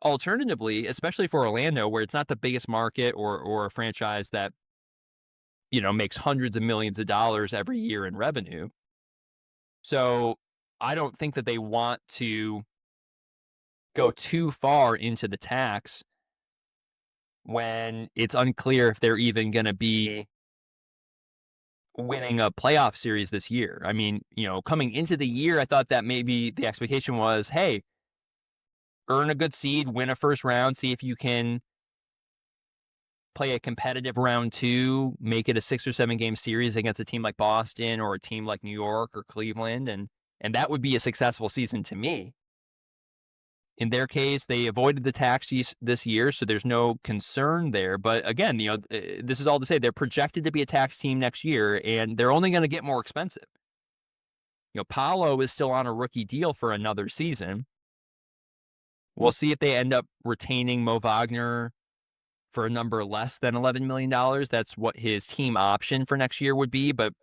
Alternatively, especially for Orlando, where it's not the biggest market or a franchise that, makes hundreds of millions of dollars every year in revenue. So I don't think that they want to go too far into the tax when it's unclear if they're even going to be winning a playoff series this year. I mean, coming into the year, I thought that maybe the expectation was, hey, earn a good seed, win a first round, see if you can play a competitive round 2, make it a 6 or 7 game series against a team like Boston or a team like New York or Cleveland. And that would be a successful season to me. In their case, they avoided the tax this year, so there's no concern there. But again, this is all to say they're projected to be a tax team next year, and they're only going to get more expensive. Paolo is still on a rookie deal for another season. We'll see if they end up retaining Mo Wagner for a number less than $11 million. That's what his team option for next year would be, but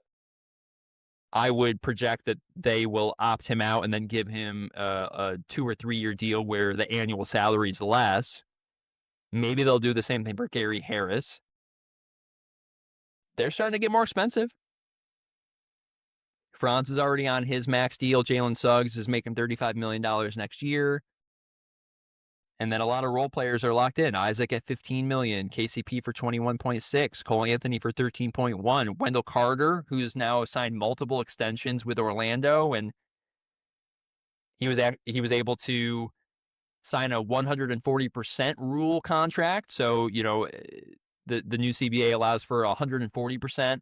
I would project that they will opt him out and then give him a 2 or 3 year deal where the annual salary is less. Maybe they'll do the same thing for Gary Harris. They're starting to get more expensive. Franz is already on his max deal. Jalen Suggs is making $35 million next year. And then a lot of role players are locked in. Isaac at $15 million, KCP for $21.6, Cole Anthony for $13.1, Wendell Carter, who's now signed multiple extensions with Orlando, and he was able to sign a 140% rule contract. So the new CBA allows for a 140%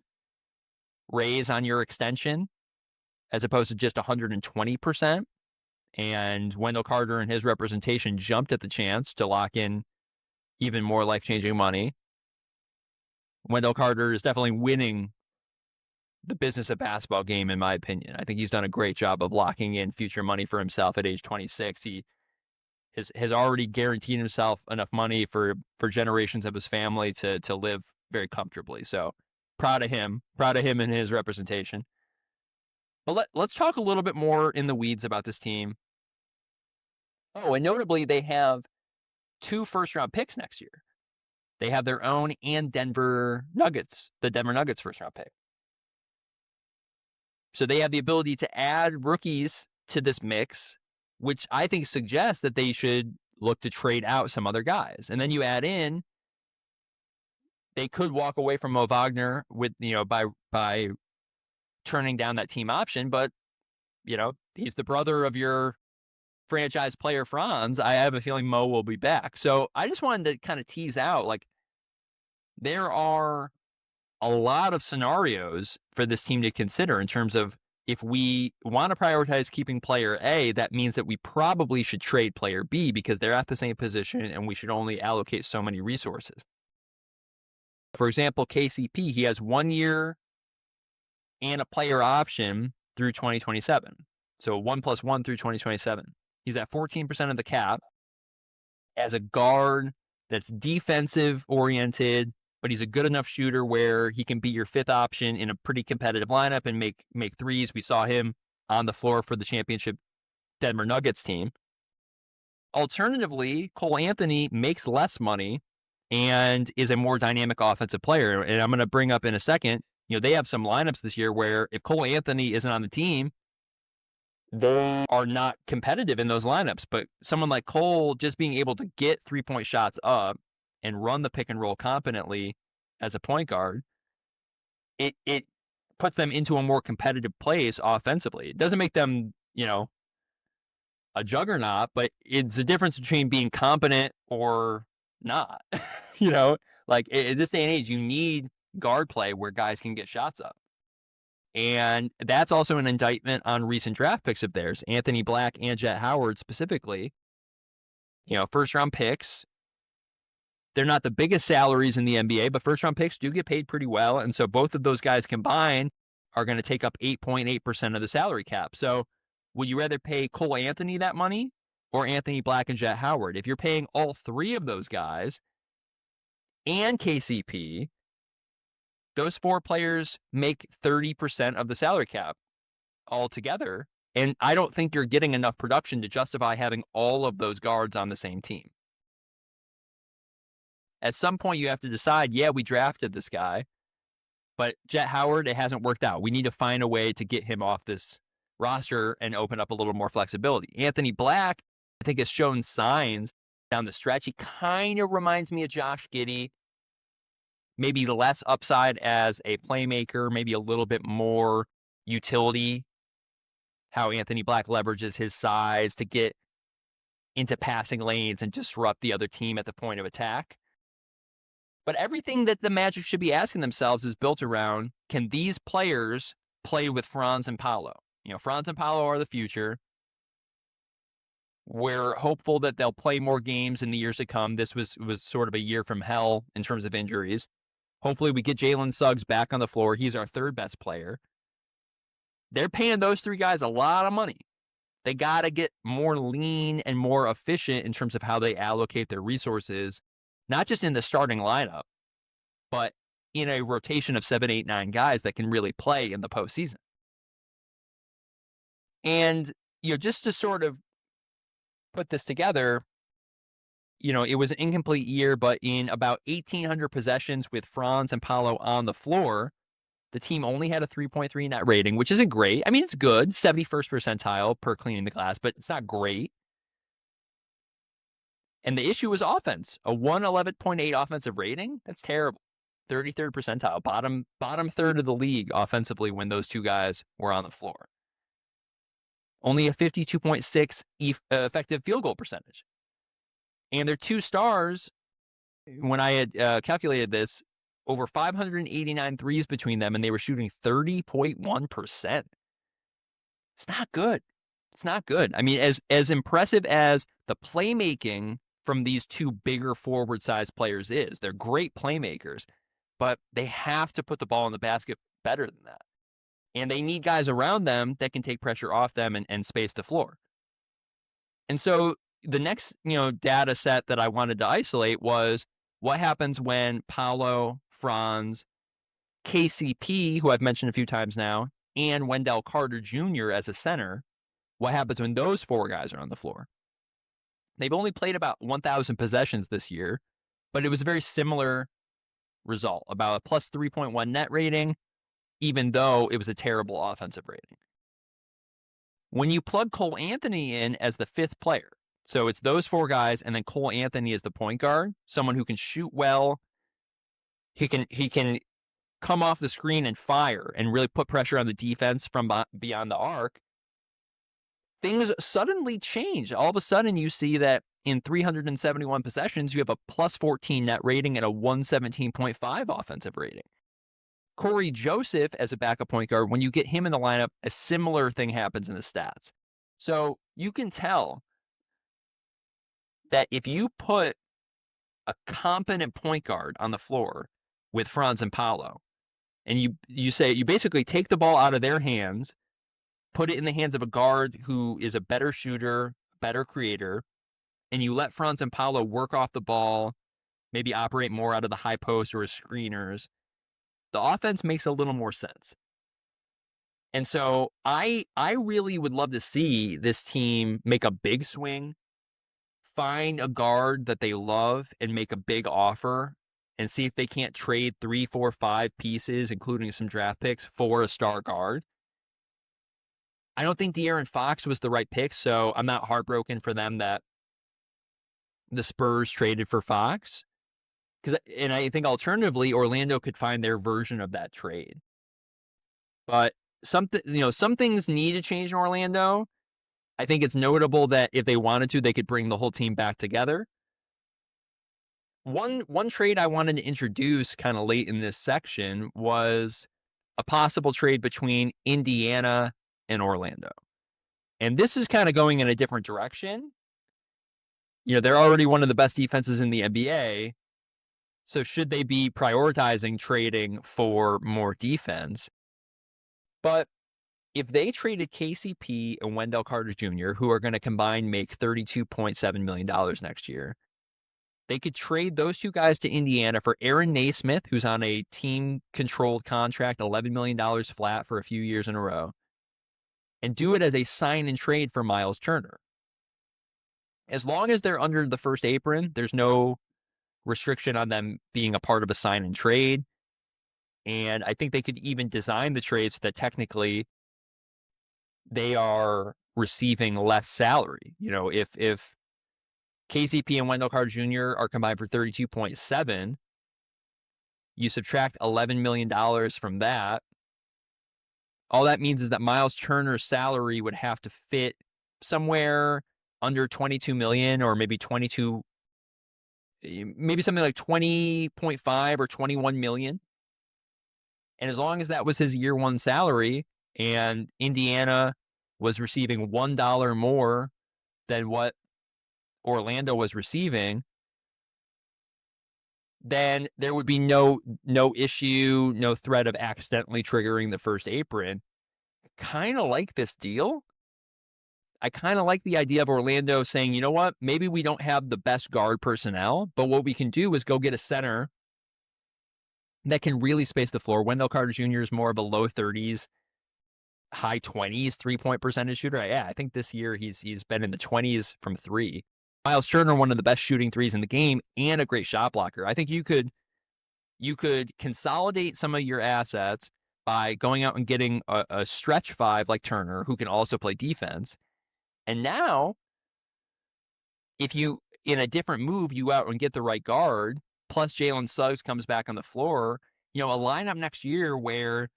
raise on your extension, as opposed to just 120%. And Wendell Carter and his representation jumped at the chance to lock in even more life-changing money. Wendell Carter is definitely winning the business of basketball game, in my opinion. I think he's done a great job of locking in future money for himself at age 26. He has already guaranteed himself enough money for generations of his family to live very comfortably. So proud of him and his representation. But let's talk a little bit more in the weeds about this team. Oh, and notably, they have 2 first-round picks next year. They have their own and the Denver Nuggets first-round pick. So they have the ability to add rookies to this mix, which I think suggests that they should look to trade out some other guys. And then you add in, they could walk away from Mo Wagner with, by turning down that team option, but he's the brother of your franchise player Franz. I have a feeling Mo will be back. So I just wanted to kind of tease out, there are a lot of scenarios for this team to consider in terms of, if we want to prioritize keeping player A, that means that we probably should trade player B because they're at the same position and we should only allocate so many resources. For example, KCP, he has 1 year and a player option through 2027. So 1+1 through 2027. He's at 14% of the cap as a guard that's defensive oriented, but he's a good enough shooter where he can be your 5th option in a pretty competitive lineup and make threes. We saw him on the floor for the championship Denver Nuggets team. Alternatively, Cole Anthony makes less money and is a more dynamic offensive player. And I'm going to bring up in a second, they have some lineups this year where if Cole Anthony isn't on the team, they are not competitive in those lineups. But someone like Cole, just being able to get 3-point shots up and run the pick and roll competently as a point guard, it puts them into a more competitive place offensively. It doesn't make them, a juggernaut, but it's a difference between being competent or not. In this day and age, you need guard play where guys can get shots up. And that's also an indictment on recent draft picks of theirs. Anthony Black and Jet Howard specifically, first-round picks. They're not the biggest salaries in the NBA, but first-round picks do get paid pretty well. And so both of those guys combined are going to take up 8.8% of the salary cap. So would you rather pay Cole Anthony that money or Anthony Black and Jet Howard? If you're paying all three of those guys and KCP, those four players make 30% of the salary cap altogether. And I don't think you're getting enough production to justify having all of those guards on the same team. At some point, you have to decide, yeah, we drafted this guy, but Jet Howard, it hasn't worked out. We need to find a way to get him off this roster and open up a little more flexibility. Anthony Black, I think, has shown signs down the stretch. He kind of reminds me of Josh Giddey. Maybe less upside as a playmaker, maybe a little bit more utility. How Anthony Black leverages his size to get into passing lanes and disrupt the other team at the point of attack. But everything that the Magic should be asking themselves is built around, can these players play with Franz and Paolo? Franz and Paolo are the future. We're hopeful that they'll play more games in the years to come. This was sort of a year from hell in terms of injuries. Hopefully we get Jalen Suggs back on the floor. He's our third best player. They're paying those three guys a lot of money. They got to get more lean and more efficient in terms of how they allocate their resources, not just in the starting lineup, but in a rotation of 7, 8, 9 guys that can really play in the postseason. And, just to sort of put this together, it was an incomplete year, but in about 1,800 possessions with Franz and Paolo on the floor, the team only had a 3.3 net rating, which isn't great. I mean, it's good, 71st percentile per cleaning the glass, but it's not great. And the issue was offense. A 111.8 offensive rating? That's terrible. 33rd percentile, bottom third of the league offensively when those two guys were on the floor. Only a 52.6 effective field goal percentage. And their two stars, when I had calculated this, over 589 threes between them, and they were shooting 30.1%. It's not good. It's not good. I mean, as impressive as the playmaking from these two bigger forward-sized players is, they're great playmakers, but they have to put the ball in the basket better than that. And they need guys around them that can take pressure off them and space the floor. And so the next, data set that I wanted to isolate was what happens when Paolo, Franz, KCP, who I've mentioned a few times now, and Wendell Carter Jr. as a center, what happens when those four guys are on the floor? They've only played about 1,000 possessions this year, but it was a very similar result, about a plus 3.1 net rating, even though it was a terrible offensive rating. When you plug Cole Anthony in as the fifth player, so it's those four guys, and then Cole Anthony is the point guard, someone who can shoot well. He can come off the screen and fire and really put pressure on the defense from beyond the arc. Things suddenly change. All of a sudden, you see that in 371 possessions, you have a plus 14 net rating and a 117.5 offensive rating. Corey Joseph as a backup point guard, when you get him in the lineup, a similar thing happens in the stats. So you can tell that if you put a competent point guard on the floor with Franz and Paolo, and you basically take the ball out of their hands, put it in the hands of a guard who is a better shooter, better creator, and you let Franz and Paolo work off the ball, maybe operate more out of the high post or as screeners, the offense makes a little more sense. And so I really would love to see this team make a big swing, find a guard that they love and make a big offer and see if they can't trade 3, 4, 5 pieces, including some draft picks, for a star guard. I don't think De'Aaron Fox was the right pick, so I'm not heartbroken for them that the Spurs traded for Fox. And I think alternatively, Orlando could find their version of that trade. But some things need to change in Orlando. I think it's notable that if they wanted to, they could bring the whole team back together. One trade I wanted to introduce kind of late in this section was a possible trade between Indiana and Orlando. And this is kind of going in a different direction. They're already one of the best defenses in the NBA. So should they be prioritizing trading for more defense? But if they traded KCP and Wendell Carter Jr., who are going to combine make $32.7 million next year, they could trade those two guys to Indiana for Aaron Naismith, who's on a team-controlled contract, $11 million flat for a few years in a row, and do it as a sign and trade for Myles Turner. As long as they're under the first apron, there's no restriction on them being a part of a sign and trade. And I think they could even design the trade so that technically they are receiving less salary. You know, if KCP and Wendell Carter Jr. are combined for 32.7, you subtract $11 million from that. All that means is that Myles Turner's salary would have to fit somewhere under 22 million, or maybe something like 20.5 or 21 million. And as long as that was his year one salary and Indiana was receiving $1 more than what Orlando was receiving, then there would be no issue, no threat of accidentally triggering the first apron. I kind of like this deal. I kind of like the idea of Orlando saying, you know what, maybe we don't have the best guard personnel, but what we can do is go get a center that can really space the floor. Wendell Carter Jr. is more of a low 30s, high 20s 3-point percentage shooter. Yeah, I think this year he's been in the 20s from three. Myles Turner, one of the best shooting threes in the game and a great shot blocker. I think you could consolidate some of your assets by going out and getting a stretch five like Turner, who can also play defense. And now, if you, in a different move, you out and get the right guard, plus Jalen Suggs comes back on the floor, you know, a lineup next year where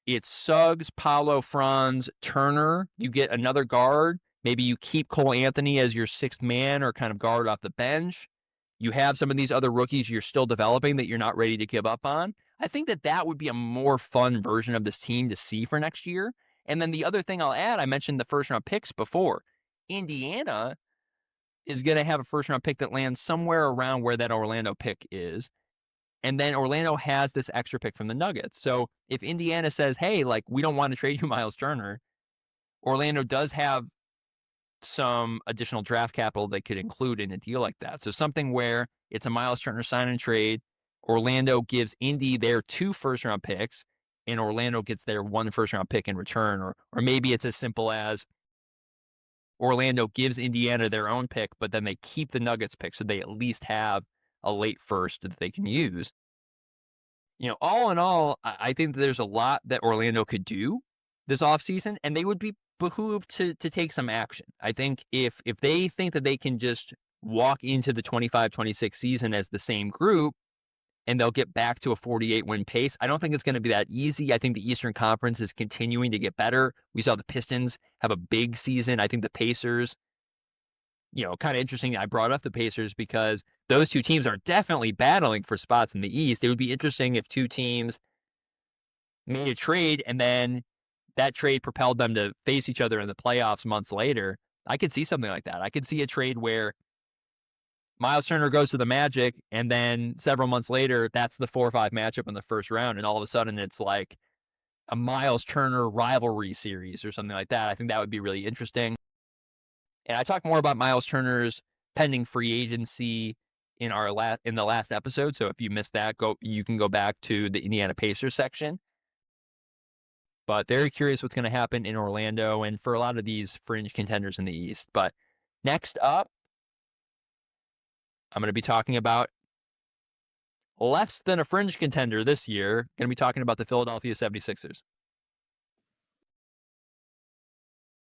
it's Suggs, Paolo, Franz, Turner, you get another guard. Maybe you keep Cole Anthony as your sixth man or kind of guard off the bench. You have some of these other rookies you're still developing that you're not ready to give up on. I think that would be a more fun version of this team to see for next year. And then the other thing I'll add, I mentioned the first-round picks before. Indiana is going to have a first-round pick that lands somewhere around where that Orlando pick is. And then Orlando has this extra pick from the Nuggets. So if Indiana says, hey, like, we don't want to trade you Myles Turner, Orlando does have some additional draft capital they could include in a deal like that. So something where it's a Myles Turner sign and trade. Orlando gives Indy their 2 first-round picks, and Orlando gets their 1 first-round pick in return. Or maybe it's as simple as Orlando gives Indiana their own pick, but then they keep the Nuggets pick so they at least have a late first that they can use. You know, all in all, I think there's a lot that Orlando could do this offseason, and they would be behooved to take some action. I think if they think that they can just walk into the 25-26 season as the same group, and they'll get back to a 48-win pace. I don't think it's going to be that easy. I think the Eastern Conference is continuing to get better. We saw the Pistons have a big season. I think the Pacers, you know, kind of interesting. I brought up the Pacers because those two teams are definitely battling for spots in the East. It would be interesting if two teams made a trade and then that trade propelled them to face each other in the playoffs months later. I could see something like that. I could see a trade where Myles Turner goes to the Magic, and then several months later, that's the 4-5 matchup in the first round, and all of a sudden it's like a Myles Turner rivalry series or something like that. I think that would be really interesting. And I talked more about Myles Turner's pending free agency in the last episode. So if you missed that, you can go back to the Indiana Pacers section. But very curious what's going to happen in Orlando and for a lot of these fringe contenders in the East. But next up, I'm going to be talking about less than a fringe contender this year. Going to be talking about the Philadelphia 76ers.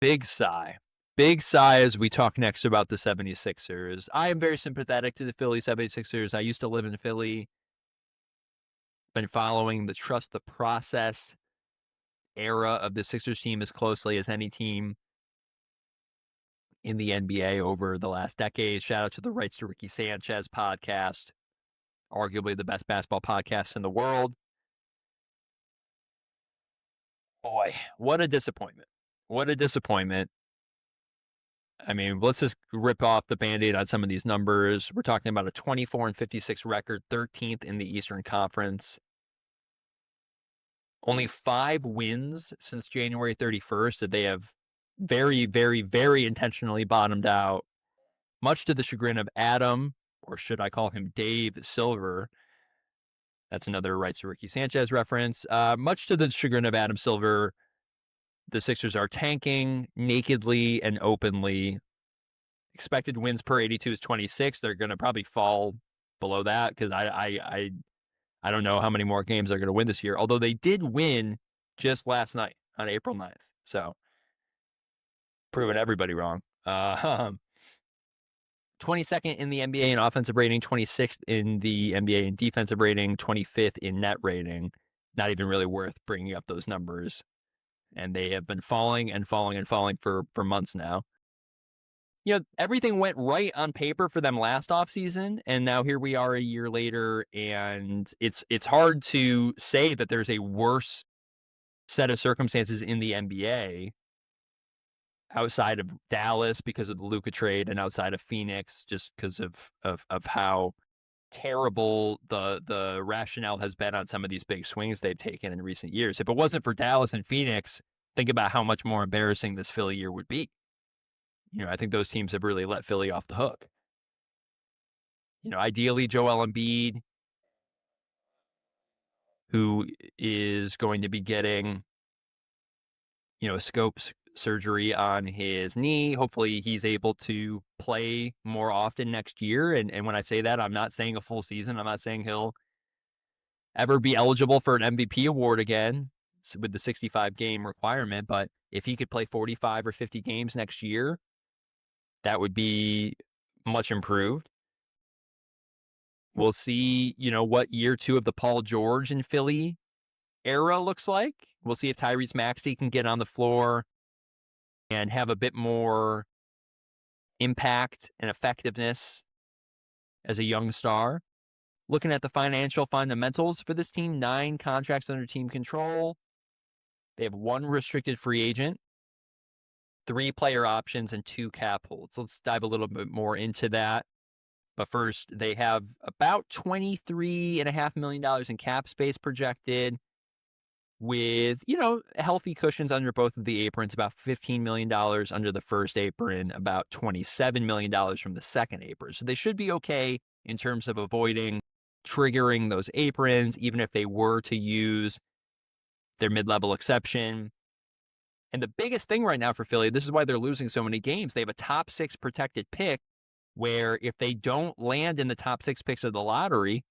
Big sigh. Big sigh as we talk next about the 76ers. I am very sympathetic to the Philly 76ers. I used to live in Philly. Been following the trust the process era of the Sixers team as closely as any team in the NBA over the last decade. Shout out to the Rights to Ricky Sanchez podcast, arguably the best basketball podcast in the world. Boy, what a disappointment. What a disappointment. I mean, let's just rip off the Band-Aid on some of these numbers. We're talking about a 24-56 record, 13th in the Eastern Conference. only 5 wins since January 31st that they have very, very, very intentionally bottomed out, much to the chagrin of Adam, or should I call him Dave Silver. That's another Rights to Ricky Sanchez reference. Much to the chagrin of Adam Silver, the Sixers are tanking nakedly and openly. Expected wins per 82 is 26. They're going to probably fall below that because I don't know how many more games they're going to win this year, although they did win just last night on April 9th. So, proving everybody wrong. 22nd in the NBA in offensive rating, 26th in the NBA in defensive rating, 25th in net rating. Not even really worth bringing up those numbers. And they have been falling and falling and falling for months now. You know, everything went right on paper for them last offseason, and now here we are a year later, and it's hard to say that there's a worse set of circumstances in the NBA outside of Dallas because of the Luka trade and outside of Phoenix just because of how terrible the rationale has been on some of these big swings they've taken in recent years. If it wasn't for Dallas and Phoenix, think about how much more embarrassing this Philly year would be. You know, I think those teams have really let Philly off the hook. You know, ideally, Joel Embiid, who is going to be getting, you know, a scope surgery on his knee. Hopefully he's able to play more often next year. And when I say that, I'm not saying a full season. I'm not saying he'll ever be eligible for an MVP award again with the 65 game requirement. But if he could play 45 or 50 games next year, that would be much improved. We'll see, you know, what year 2 of the Paul George in Philly era looks like. We'll see if Tyrese Maxey can get on the floor and have a bit more impact and effectiveness as a young star. Looking at the financial fundamentals for this team, 9 contracts under team control. They have 1 restricted free agent, 3 player options, and 2 cap holds. Let's dive a little bit more into that. But first, they have about $23.5 million in cap space projected with, you know, healthy cushions under both of the aprons, about $15 million under the first apron, about $27 million from the second apron. So they should be okay in terms of avoiding triggering those aprons, even if they were to use their mid-level exception. And the biggest thing right now for Philly, this is why they're losing so many games, they have a top 6 protected pick where if they don't land in the top 6 picks of the lottery,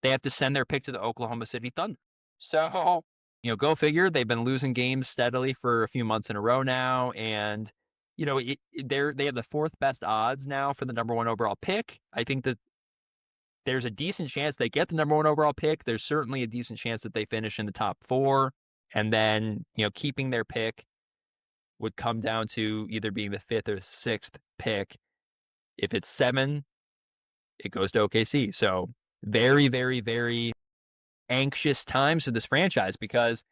they have to send their pick to the Oklahoma City Thunder. So, you know, go figure. They've been losing games steadily for a few months in a row now. And, you know, they have the 4th best odds now for the number 1 overall pick. I think that there's a decent chance they get the number 1 overall pick. There's certainly a decent chance that they finish in the top 4. And then, you know, keeping their pick would come down to either being the 5th or 6th pick. If it's 7, it goes to OKC. So very, very, very anxious times for this franchise because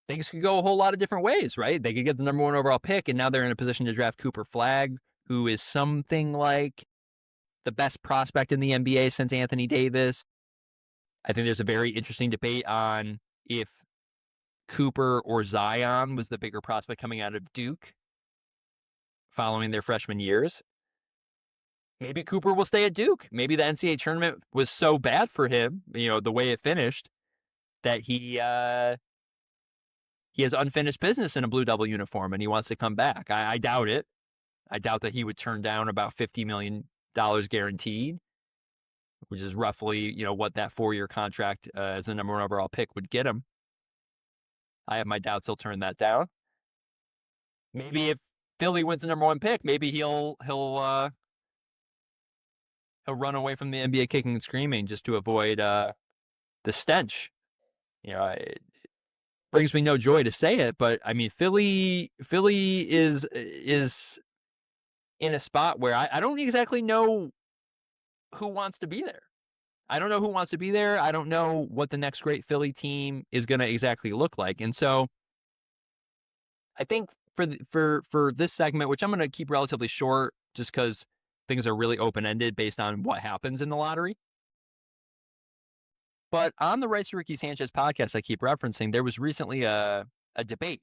things could go a whole lot of different ways, right? They could get the number 1 overall pick, and now they're in a position to draft Cooper Flagg, who is something like the best prospect in the NBA since Anthony Davis. I think there's a very interesting debate on if Cooper or Zion was the bigger prospect coming out of Duke following their freshman years. Maybe Cooper will stay at Duke. Maybe the NCAA tournament was so bad for him, you know, the way it finished, that he has unfinished business in a Blue Devil uniform and he wants to come back. I doubt it. I doubt that he would turn down about $50 million guaranteed, which is roughly, you know, what that 4-year contract as the number 1 overall pick would get him. I have my doubts he'll turn that down. Maybe if Philly wins the number 1 pick, maybe he'll run away from the NBA kicking and screaming just to avoid the stench. You know, it brings me no joy to say it, but I mean, Philly is in a spot where I don't exactly know who wants to be there. I don't know who wants to be there. I don't know what the next great Philly team is going to exactly look like. And so I think for this segment, which I'm going to keep relatively short just because things are really open-ended based on what happens in the lottery. But on the Rights to Ricky Sanchez podcast I keep referencing, there was recently a debate.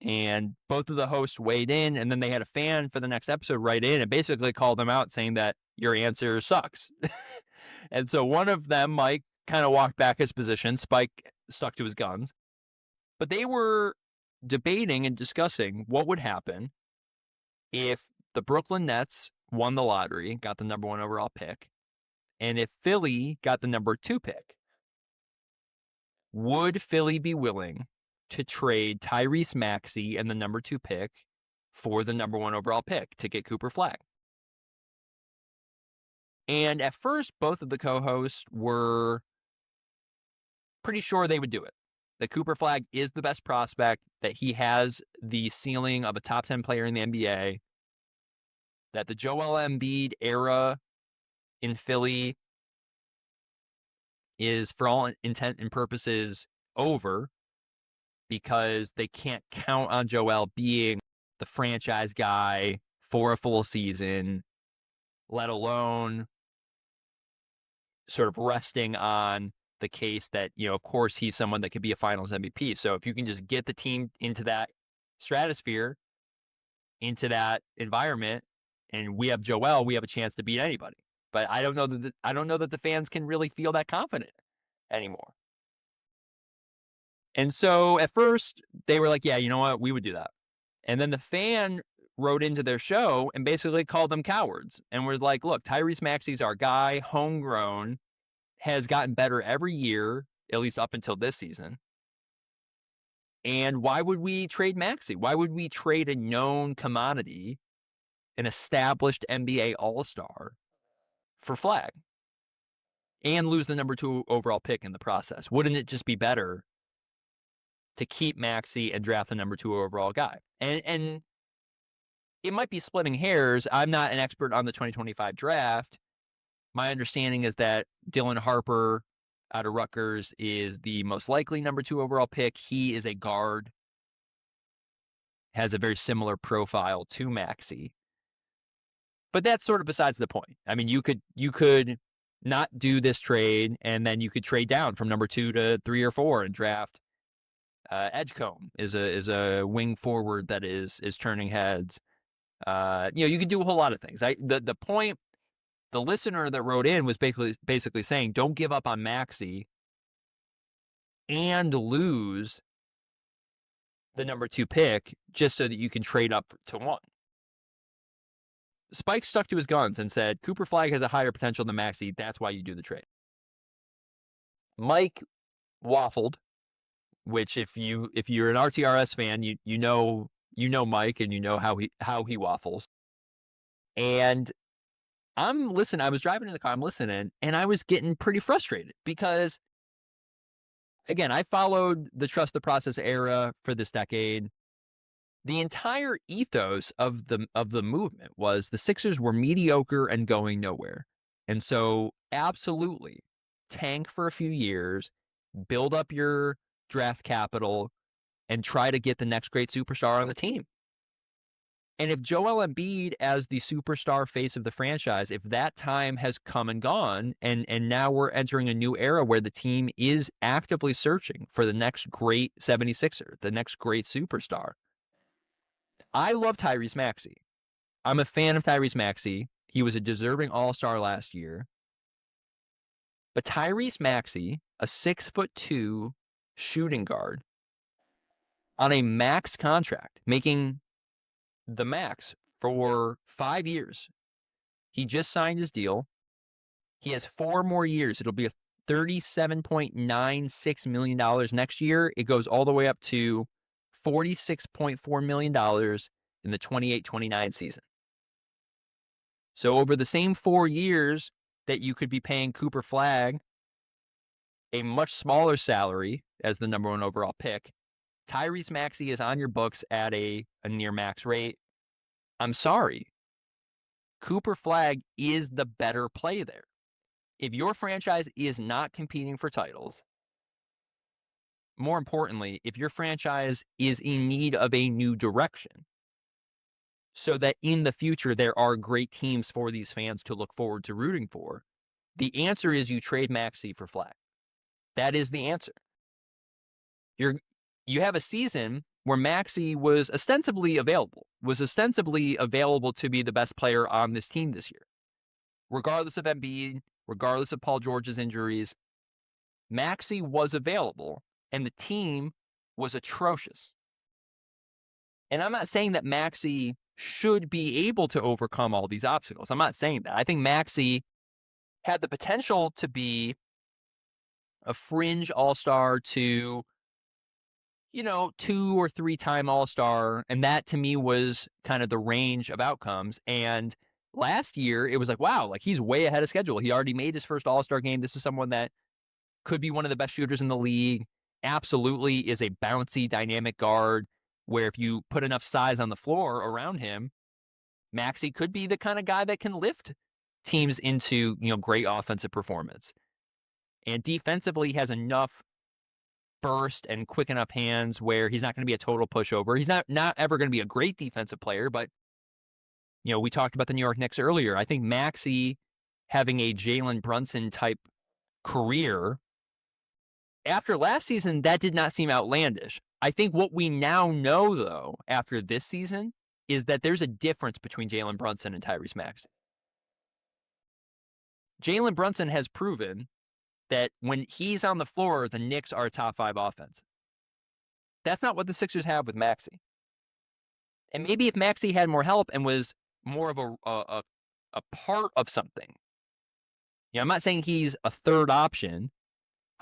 And both of the hosts weighed in, and then they had a fan for the next episode write in and basically called them out, saying that your answer sucks. And so one of them, Mike, kind of walked back his position. Spike stuck to his guns. But they were debating and discussing what would happen if the Brooklyn Nets won the lottery, got the number 1 overall pick, and if Philly got the number 2 pick. Would Philly be willing to trade Tyrese Maxey and the number 2 pick for the number 1 overall pick to get Cooper Flagg? And at first, both of the co-hosts were pretty sure they would do it. That Cooper Flagg is the best prospect, that he has the ceiling of a top 10 player in the NBA, that the Joel Embiid era in Philly is, for all intent and purposes, over, because they can't count on Joel being the franchise guy for a full season, let alone sort of resting on the case that, of course, he's someone that could be a finals MVP. So if you can just get the team into that stratosphere, into that environment, and we have Joel, we have a chance to beat anybody. But I don't know that the fans can really feel that confident anymore. And so at first they were like, yeah, you know what? We would do that. And then the fan wrote into their show and basically called them cowards. And we're like, look, Tyrese Maxey's our guy, homegrown, has gotten better every year, at least up until this season. And why would we trade Maxey? Why would we trade a known commodity, an established NBA All-Star, for Flagg and lose the number 2 overall pick in the process? Wouldn't it just be better to keep Maxey and draft the number 2 overall guy? And it might be splitting hairs. I'm not an expert on the 2025 draft. My understanding is that Dylan Harper out of Rutgers is the most likely number 2 overall pick. He is a guard, has a very similar profile to Maxey. But that's sort of besides the point. I mean, you could not do this trade, and then you could trade down from number 2 to 3 or 4 and draft Edgecombe is a wing forward that is turning heads. You could do a whole lot of things. The point, the listener that wrote in was basically saying, don't give up on Maxey and lose the number 2 pick just so that you can trade up to 1. Spike stuck to his guns and said, Cooper Flagg has a higher potential than Maxey. That's why you do the trade. Mike waffled, which if you're an RTRS fan, you know Mike, and you know how he waffles. And I'm listening. I was driving in the car. I'm listening, and I was getting pretty frustrated because, again, I followed the trust the process era for this decade. The entire ethos of the movement was the Sixers were mediocre and going nowhere. And so absolutely tank for a few years, build up your draft capital, and try to get the next great superstar on the team. And if Joel Embiid, as the superstar face of the franchise, if that time has come and gone, and now we're entering a new era where the team is actively searching for the next great 76er, the next great superstar. I love Tyrese Maxey. I'm a fan of Tyrese Maxey. He was a deserving All-Star last year. But Tyrese Maxey, a 6'2" shooting guard, on a max contract, making the max for 5 years. He just signed his deal. He has 4 more years. It'll be a $37.96 million next year. It goes all the way up to $46.4 million in the 28-29 season. So over the same 4 years that you could be paying Cooper Flagg a much smaller salary as the number 1 overall pick, Tyrese Maxey is on your books at a near max rate. I'm sorry. Cooper Flagg is the better play there. If your franchise is not competing for titles, more importantly, if your franchise is in need of a new direction, so that in the future there are great teams for these fans to look forward to rooting for, The answer is you trade Maxey for Flagg. That is the answer. You have a season where Maxey was ostensibly available to be the best player on this team this year. Regardless of Embiid, regardless of Paul George's injuries, Maxey was available, and the team was atrocious. And I'm not saying that Maxey should be able to overcome all these obstacles. I'm not saying that. I think Maxey had the potential to be a fringe all-star to, 2 or 3 time all-star. And that to me was kind of the range of outcomes. And last year it was like, wow, like he's way ahead of schedule. He already made his first all-star game. This is someone that could be one of the best shooters in the league. Absolutely is a bouncy, dynamic guard where if you put enough size on the floor around him, Maxey could be the kind of guy that can lift teams into, great offensive performance. And defensively has enough burst and quick enough hands where he's not going to be a total pushover. He's not ever going to be a great defensive player, but we talked about the New York Knicks earlier. I think Maxey having a Jalen Brunson type career after last season, that did not seem outlandish. I think what we now know, though, after this season, is that there's a difference between Jalen Brunson and Tyrese Maxey. Jalen Brunson has proven that when he's on the floor, the Knicks are a top 5 offense. That's not what the Sixers have with Maxey. And maybe if Maxey had more help and was more of a part of something. I'm not saying he's a third option.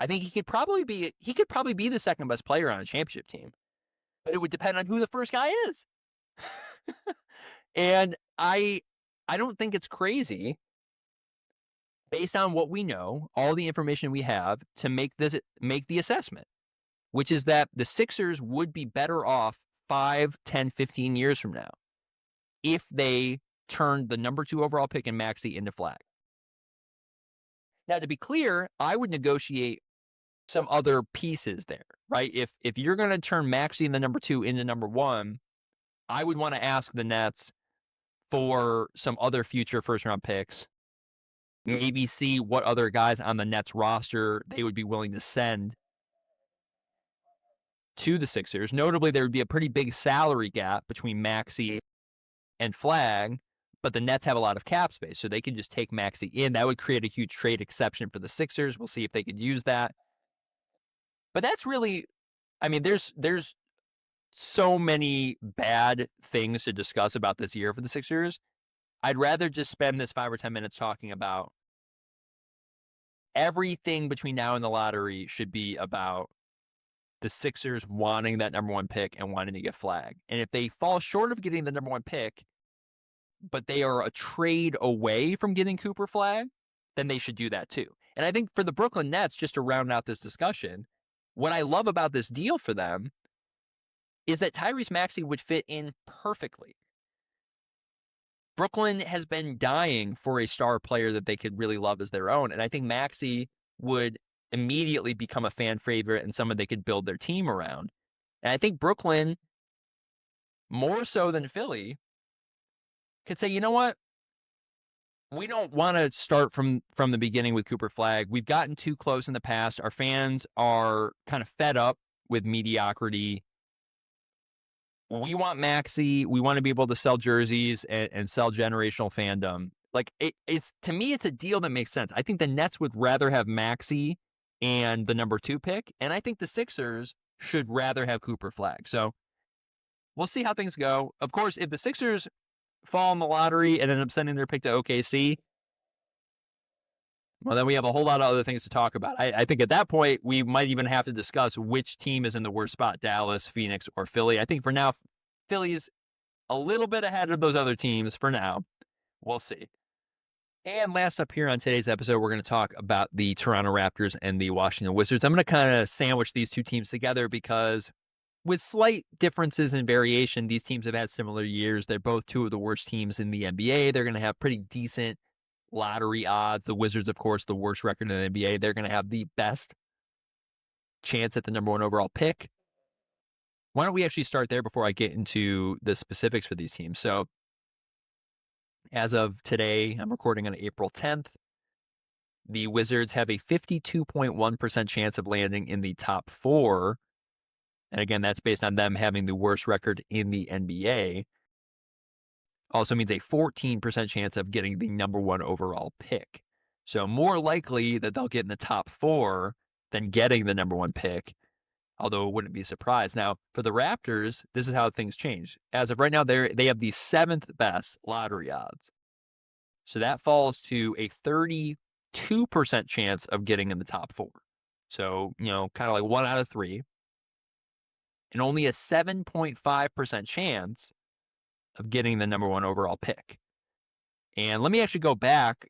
I think he could probably be the second best player on a championship team. But it would depend on who the first guy is. And I don't think it's crazy, based on what we know, all the information we have, to make the assessment, which is that the Sixers would be better off 5, 10, 15 years from now if they turned the number 2 overall pick in Maxey into Flagg. Now, to be clear, I would negotiate some other pieces there, right? If you're going to turn Maxey in the number 2 into number 1, I would want to ask the Nets for some other future first-round picks. Maybe see what other guys on the Nets roster they would be willing to send to the Sixers. Notably, there would be a pretty big salary gap between Maxey and Flagg, but the Nets have a lot of cap space, so they can just take Maxey in. That would create a huge trade exception for the Sixers. We'll see if they could use that. But that's really, there's so many bad things to discuss about this year for the Sixers. I'd rather just spend this 5 or 10 minutes talking about everything between now and the lottery should be about the Sixers wanting that number 1 pick and wanting to get Flagg. And if they fall short of getting the number 1 pick, but they are a trade away from getting Cooper Flagg, then they should do that too. And I think for the Brooklyn Nets, just to round out this discussion, what I love about this deal for them is that Tyrese Maxey would fit in perfectly. Brooklyn has been dying for a star player that they could really love as their own. And I think Maxey would immediately become a fan favorite and someone they could build their team around. And I think Brooklyn, more so than Philly, could say, you know what? We don't want to start from the beginning with Cooper Flagg. We've gotten too close in the past. Our fans are kind of fed up with mediocrity. We want Maxey. We want to be able to sell jerseys and sell generational fandom. Like it's to me, it's a deal that makes sense. I think the Nets would rather have Maxey and the number 2 pick, and I think the Sixers should rather have Cooper Flagg. So we'll see how things go. Of course, if the Sixers fall in the lottery and end up sending their pick to OKC, well, then we have a whole lot of other things to talk about. I think at that point, we might even have to discuss which team is in the worst spot, Dallas, Phoenix, or Philly. I think for now, Philly's a little bit ahead of those other teams for now. We'll see. And last up here on today's episode, we're going to talk about the Toronto Raptors and the Washington Wizards. I'm going to kind of sandwich these two teams together because with slight differences in variation, these teams have had similar years. They're both 2 of the worst teams in the NBA. They're going to have pretty decent lottery odds. The Wizards, of course, the worst record in the NBA. They're going to have the best chance at the number 1 overall pick. Why don't we actually start there before I get into the specifics for these teams? So as of today, I'm recording on April 10th. the Wizards have a 52.1% chance of landing in the top 4. And again, that's based on them having the worst record in the NBA. Also means a 14% chance of getting the number 1 overall pick. So more likely that they'll get in the top 4 than getting the number 1 pick, although it wouldn't be surprised. Now, for the Raptors, this is how things change. As of right now, they have the 7th best lottery odds. So that falls to a 32% chance of getting in the top 4. So, kind of like 1 out of 3. And only a 7.5% chance of getting the number 1 overall pick. And let me actually go back.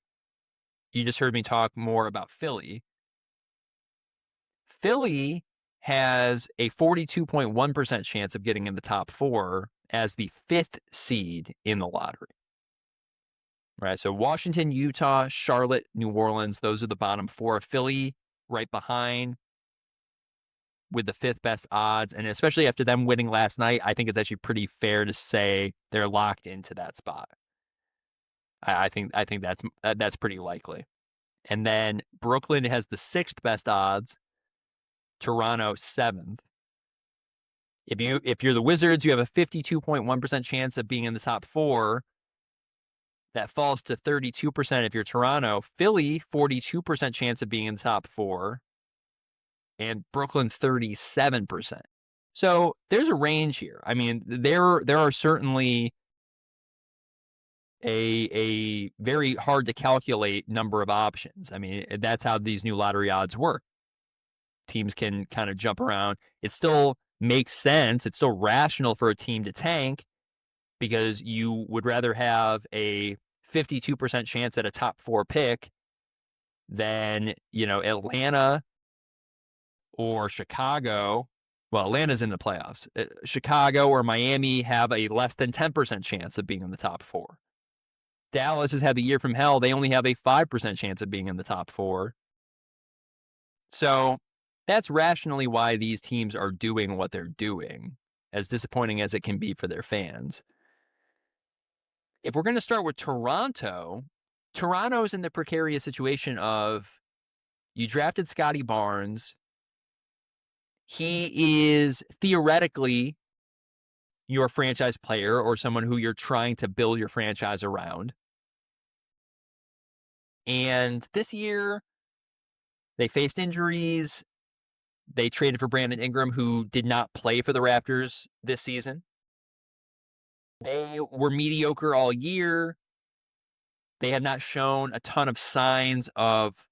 You just heard me talk more about Philly. Philly has a 42.1% chance of getting in the top 4 as the 5th seed in the lottery. Right, so Washington, Utah, Charlotte, New Orleans, those are the bottom 4. Philly right behind with the 5th best odds, and especially after them winning last night, I think it's actually pretty fair to say they're locked into that spot. I think that's pretty likely. And then Brooklyn has the 6th best odds. Toronto 7th. If you're the Wizards, you have a 52.1% chance of being in the top 4. That falls to 32% if you're Toronto. Philly, 42% chance of being in the top 4. And Brooklyn, 37%. So there's a range here. I mean, there are certainly a very hard to calculate number of options. I mean, that's how these new lottery odds work. Teams can kind of jump around. It still makes sense. It's still rational for a team to tank because you would rather have a 52% chance at a top 4 pick than, Atlanta or Chicago. Well, Atlanta's in the playoffs. Chicago or Miami have a less than 10% chance of being in the top 4. Dallas has had the year from hell. They only have a 5% chance of being in the top 4. So that's rationally why these teams are doing what they're doing, as disappointing as it can be for their fans. If we're going to start with Toronto's in the precarious situation of you drafted Scotty Barnes. He is theoretically your franchise player or someone who you're trying to build your franchise around. And this year, they faced injuries. They traded for Brandon Ingram, who did not play for the Raptors this season. They were mediocre all year. They have not shown a ton of signs of,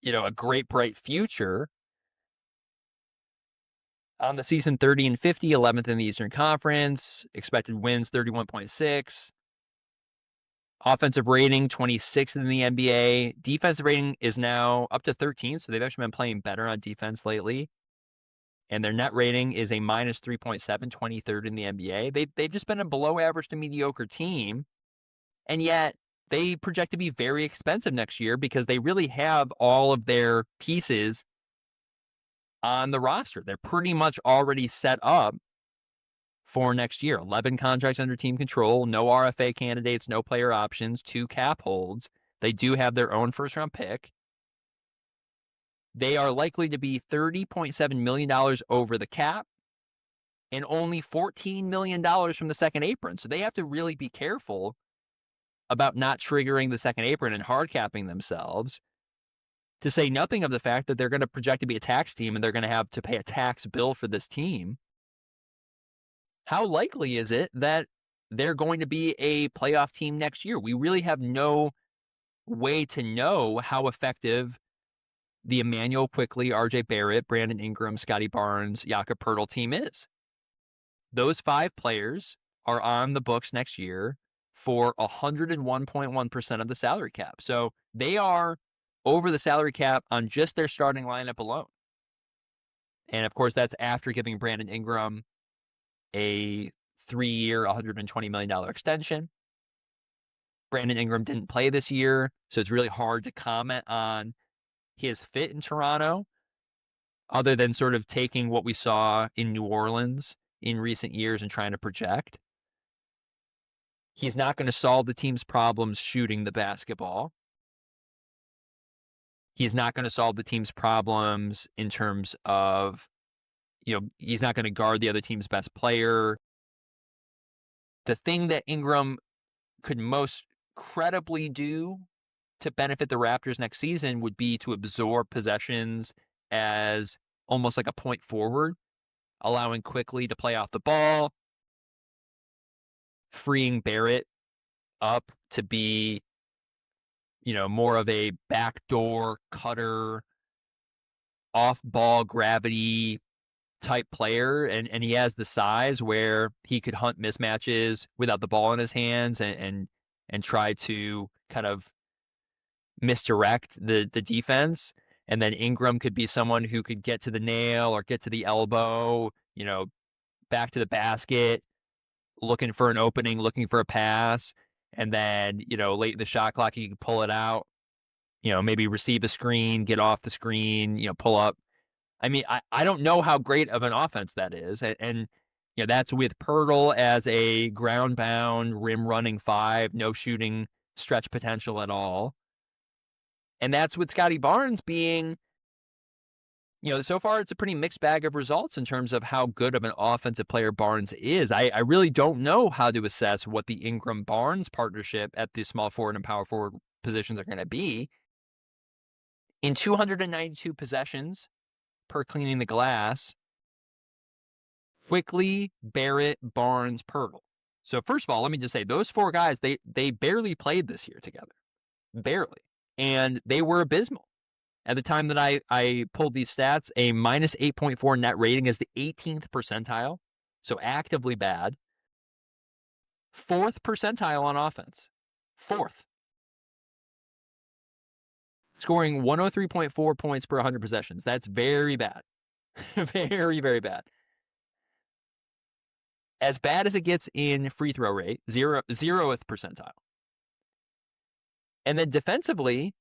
a great, bright future. On the season, 30-50, 11th in the Eastern Conference. Expected wins, 31.6. Offensive rating, 26th in the NBA. Defensive rating is now up to 13, so they've actually been playing better on defense lately. And their net rating is a minus 3.7, 23rd in the NBA. They've just been a below average to mediocre team. And yet they project to be very expensive next year because they really have all of their pieces on the roster. They're pretty much already set up for next year. 11 contracts under team control, no RFA candidates, no player options, 2 cap holds. They do have their own first-round pick. They are likely to be $30.7 million over the cap and only $14 million from the second apron. So they have to really be careful about not triggering the second apron and hard capping themselves, to say nothing of the fact that they're going to project to be a tax team and they're going to have to pay a tax bill for this team. How likely is it that they're going to be a playoff team next year? We really have no way to know how effective the Emmanuel Quickley, RJ Barrett, Brandon Ingram, Scotty Barnes, Jakob Poeltl team is. Those 5 players are on the books next year for 101.1% of the salary cap. So they are over the salary cap on just their starting lineup alone. And of course, that's after giving Brandon Ingram a 3-year, $120 million extension. Brandon Ingram didn't play this year, so it's really hard to comment on his fit in Toronto, other than sort of taking what we saw in New Orleans in recent years and trying to project. He's not going to solve the team's problems shooting the basketball. He's not going to solve the team's problems in terms of, he's not going to guard the other team's best player. The thing that Ingram could most credibly do to benefit the Raptors next season would be to absorb possessions as almost like a point forward, allowing Quickly to play off the ball, freeing Barrett up to be, more of a backdoor cutter, off-ball gravity type player. And he has the size where he could hunt mismatches without the ball in his hands and try to kind of misdirect the defense. And then Ingram could be someone who could get to the nail or get to the elbow, back to the basket, looking for an opening, looking for a pass. And then, late in the shot clock, you can pull it out, maybe receive a screen, get off the screen, pull up. I mean, I don't know how great of an offense that is. And that's with Poeltl as a ground-bound, rim-running 5, no shooting stretch potential at all. And that's with Scottie Barnes being, so far it's a pretty mixed bag of results in terms of how good of an offensive player Barnes is. I really don't know how to assess what the Ingram-Barnes partnership at the small forward and power forward positions are going to be. In 292 possessions per cleaning the glass, Quickly, Barrett, Barnes, Poeltl. So first of all, let me just say, those 4 guys, they barely played this year together. Barely. And they were abysmal. At the time that I pulled these stats, a minus 8.4 net rating is the 18th percentile, so actively bad. 4th percentile on offense. 4th. Scoring 103.4 points per 100 possessions. That's very bad. Very, very bad. As bad as it gets in free throw rate, 0th percentile. And then defensively,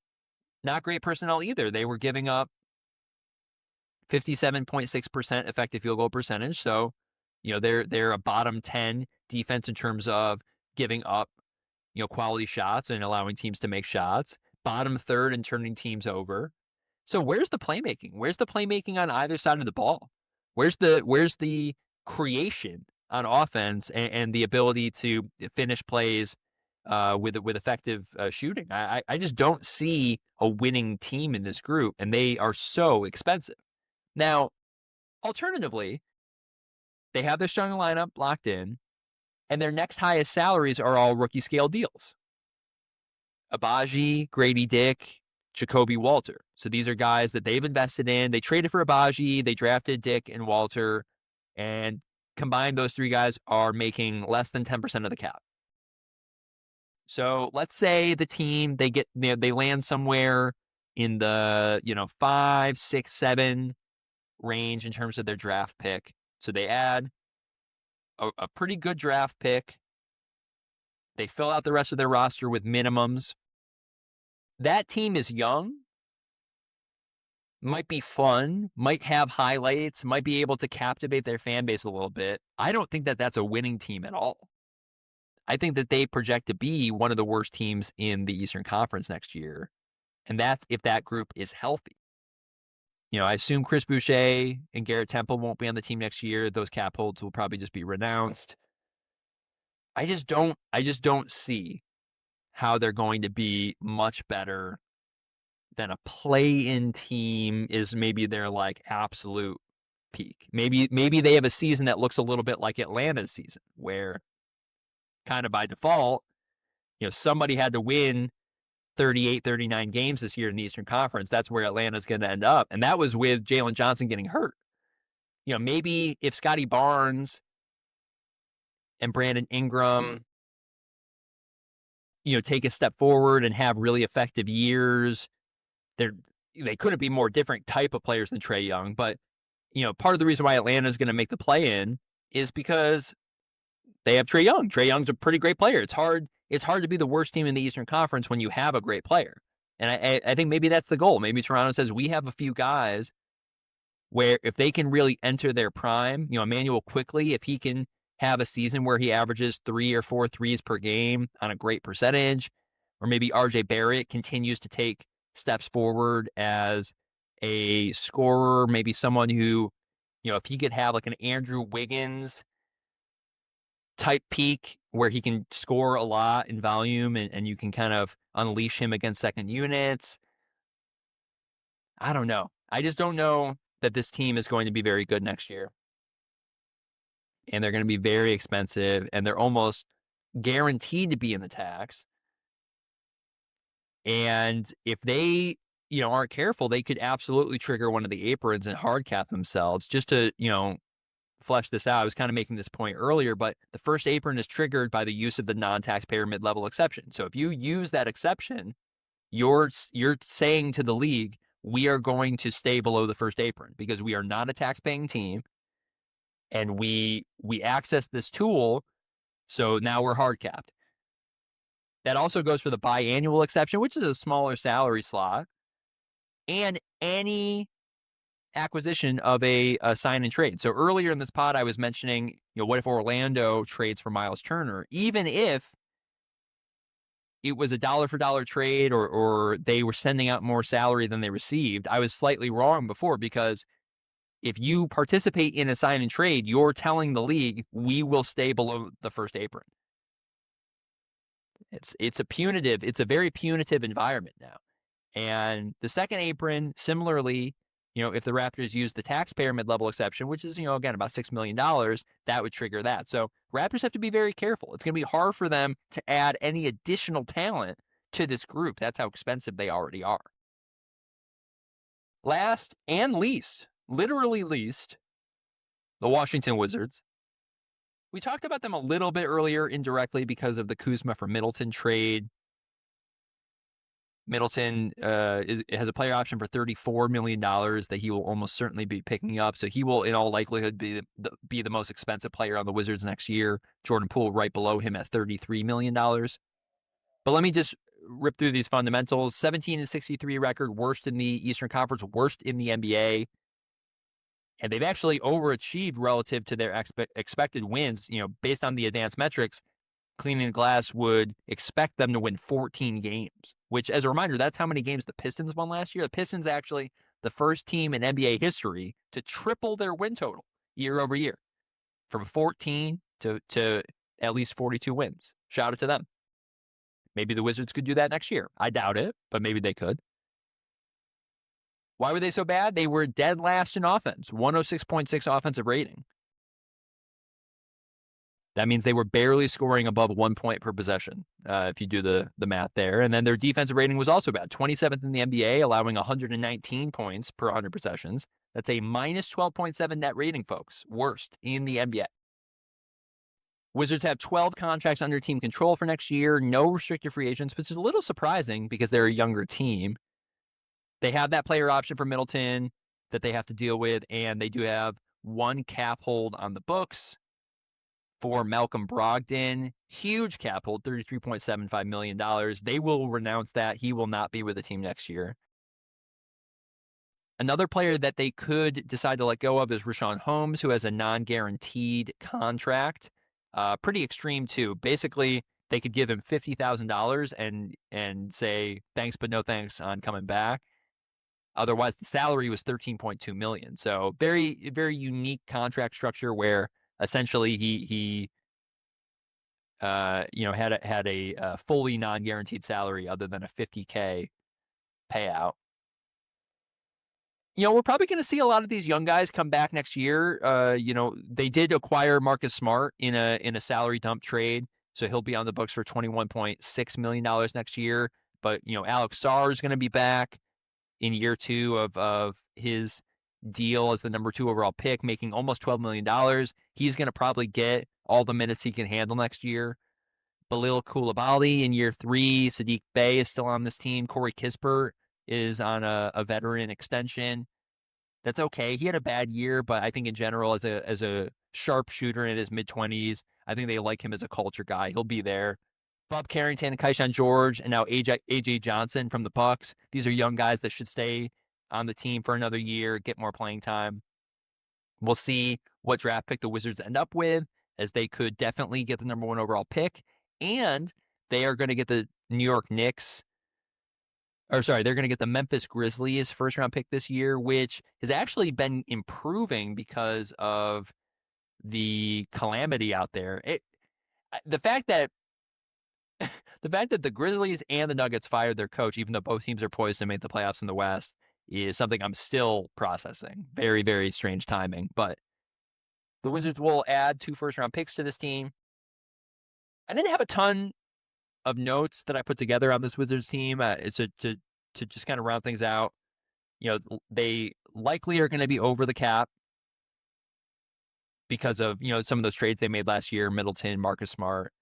not great personnel either. They were giving up 57.6% effective field goal percentage. So, they're a bottom 10 defense in terms of giving up, quality shots and allowing teams to make shots. Bottom 3rd in turning teams over. So where's the playmaking? Where's the playmaking on either side of the ball? Where's the creation on offense and the ability to finish plays with effective shooting? I just don't see a winning team in this group, and they are so expensive. Now, alternatively, they have their starting lineup locked in, and their next highest salaries are all rookie scale deals. Agbaji, Grady Dick, Jacoby Walter. So these are guys that they've invested in. They traded for Agbaji, they drafted Dick and Walter, and combined, those 3 guys are making less than 10% of the cap. So let's say the team, they land somewhere in the 5, 6, 7 range in terms of their draft pick. So they add a pretty good draft pick. They fill out the rest of their roster with minimums. That team is young, might be fun, might have highlights, might be able to captivate their fan base a little bit. I don't think that that's a winning team at all. I think that they project to be one of the worst teams in the Eastern Conference next year. And that's if that group is healthy. I assume Chris Boucher and Garrett Temple won't be on the team next year. Those cap holds will probably just be renounced. I just don't see how they're going to be much better than a play-in team is maybe their absolute peak. Maybe they have a season that looks a little bit like Atlanta's season, where kind of by default, somebody had to win 38, 39 games this year in the Eastern Conference. That's where Atlanta's going to end up. And that was with Jalen Johnson getting hurt. Maybe if Scottie Barnes and Brandon Ingram, take a step forward and have really effective years, they couldn't be more different type of players than Trae Young. But, part of the reason why Atlanta is going to make the play-in is because they have Trae Young. Trae Young's a pretty great player. It's hard to be the worst team in the Eastern Conference when you have a great player. And I think maybe that's the goal. Maybe Toronto says, we have a few guys where if they can really enter their prime, Emmanuel Quickly, if he can have a season where he averages 3 or 4 threes per game on a great percentage, or maybe RJ Barrett continues to take steps forward as a scorer, maybe someone who, if he could have like an Andrew Wiggins type peak where he can score a lot in volume and you can kind of unleash him against second units. I don't know. I just don't know that this team is going to be very good next year. And they're going to be very expensive, and they're almost guaranteed to be in the tax. And if they, aren't careful, they could absolutely trigger one of the aprons and hard cap themselves. Just to, flesh this out, I was kind of making this point earlier, but the first apron is triggered by the use of the non-taxpayer mid-level exception. So if you use that exception, you're saying to the league, we are going to stay below the first apron because we are not a tax-paying team, and we access this tool, so now we're hard capped. That also goes for the biannual exception, which is a smaller salary slot, and any acquisition of a sign and trade. So earlier in this pod, I was mentioning, what if Orlando trades for Myles Turner? Even if it was a dollar for dollar trade or they were sending out more salary than they received, I was slightly wrong before, because if you participate in a sign and trade, you're telling the league, we will stay below the first apron. It's a very punitive environment now. And the second apron, similarly, if the Raptors use the taxpayer mid-level exception, which is, again, about $6 million, that would trigger that. So Raptors have to be very careful. It's going to be hard for them to add any additional talent to this group. That's how expensive they already are. Last and least, literally least, the Washington Wizards. We talked about them a little bit earlier indirectly because of the Kuzma for Middleton trade. Middleton has a player option for $34 million that he will almost certainly be picking up. So he will, in all likelihood, be the most expensive player on the Wizards next year. Jordan Poole right below him at $33 million. But let me just rip through these fundamentals. 17-63 record, worst in the Eastern Conference, worst in the NBA. And they've actually overachieved relative to their expected wins. Based on the advanced metrics, Cleaning the Glass would expect them to win 14 games, which, as a reminder, that's how many games the Pistons won last year. The Pistons actually the first team in NBA history to triple their win total year over year, from 14 to at least 42 wins. Shout out to them. Maybe the Wizards could do that next year. I doubt it, but maybe they could. Why were they so bad? They were dead last in offense, 106.6 offensive rating. That means they were barely scoring above 1 point per possession, if you do the math there. And then their defensive rating was also bad, 27th in the NBA, allowing 119 points per 100 possessions. That's a minus 12.7 net rating, folks. Worst in the NBA. Wizards have 12 contracts under team control for next year, no restricted free agents, which is a little surprising because they're a younger team. They have that player option for Middleton that they have to deal with, and they do have one cap hold on the books for Malcolm Brogdon. Huge cap hold, $33.75 million. They will renounce that. He will not be with the team next year. Another player that they could decide to let go of is Richaun Holmes, who has a non-guaranteed contract. Pretty extreme, too. Basically, they could give him $50,000 and say, thanks, but no thanks on coming back. Otherwise, the salary was $13.2 million. So very, very unique contract structure where essentially he had a fully non-guaranteed salary other than a $50K payout. We're probably going to see a lot of these young guys come back next year. They did acquire Marcus Smart in a salary dump trade, so he'll be on the books for $21.6 million next year. But Alex Sarr is going to be back in year 2 of his deal as the number 2 overall pick, making almost $12 million. He's going to probably get all the minutes he can handle next year. Bilal Coulibaly in year 3. Sadiq Bey is still on this team. Corey Kispert is on a veteran extension. That's okay. He had a bad year, but I think in general, as a sharpshooter in his mid-20s, I think they like him as a culture guy. He'll be there. Bob Carrington, Keyshawn George, and now AJ Johnson from the Bucks. These are young guys that should stay on the team for another year, get more playing time. We'll see what draft pick the Wizards end up with, as they could definitely get the number 1 overall pick, and they are going to get the New York Knicks they're going to get the Memphis Grizzlies first-round pick this year, which has actually been improving because of the calamity out there. The fact that the Grizzlies and the Nuggets fired their coach, even though both teams are poised to make the playoffs in the West, is something I'm still processing. Very, very strange timing. But the Wizards will add 2 first-round picks to this team. I didn't have a ton of notes that I put together on this Wizards team. It's to just kind of round things out. They likely are going to be over the cap because of, some of those trades they made last year, Middleton, Marcus Smart.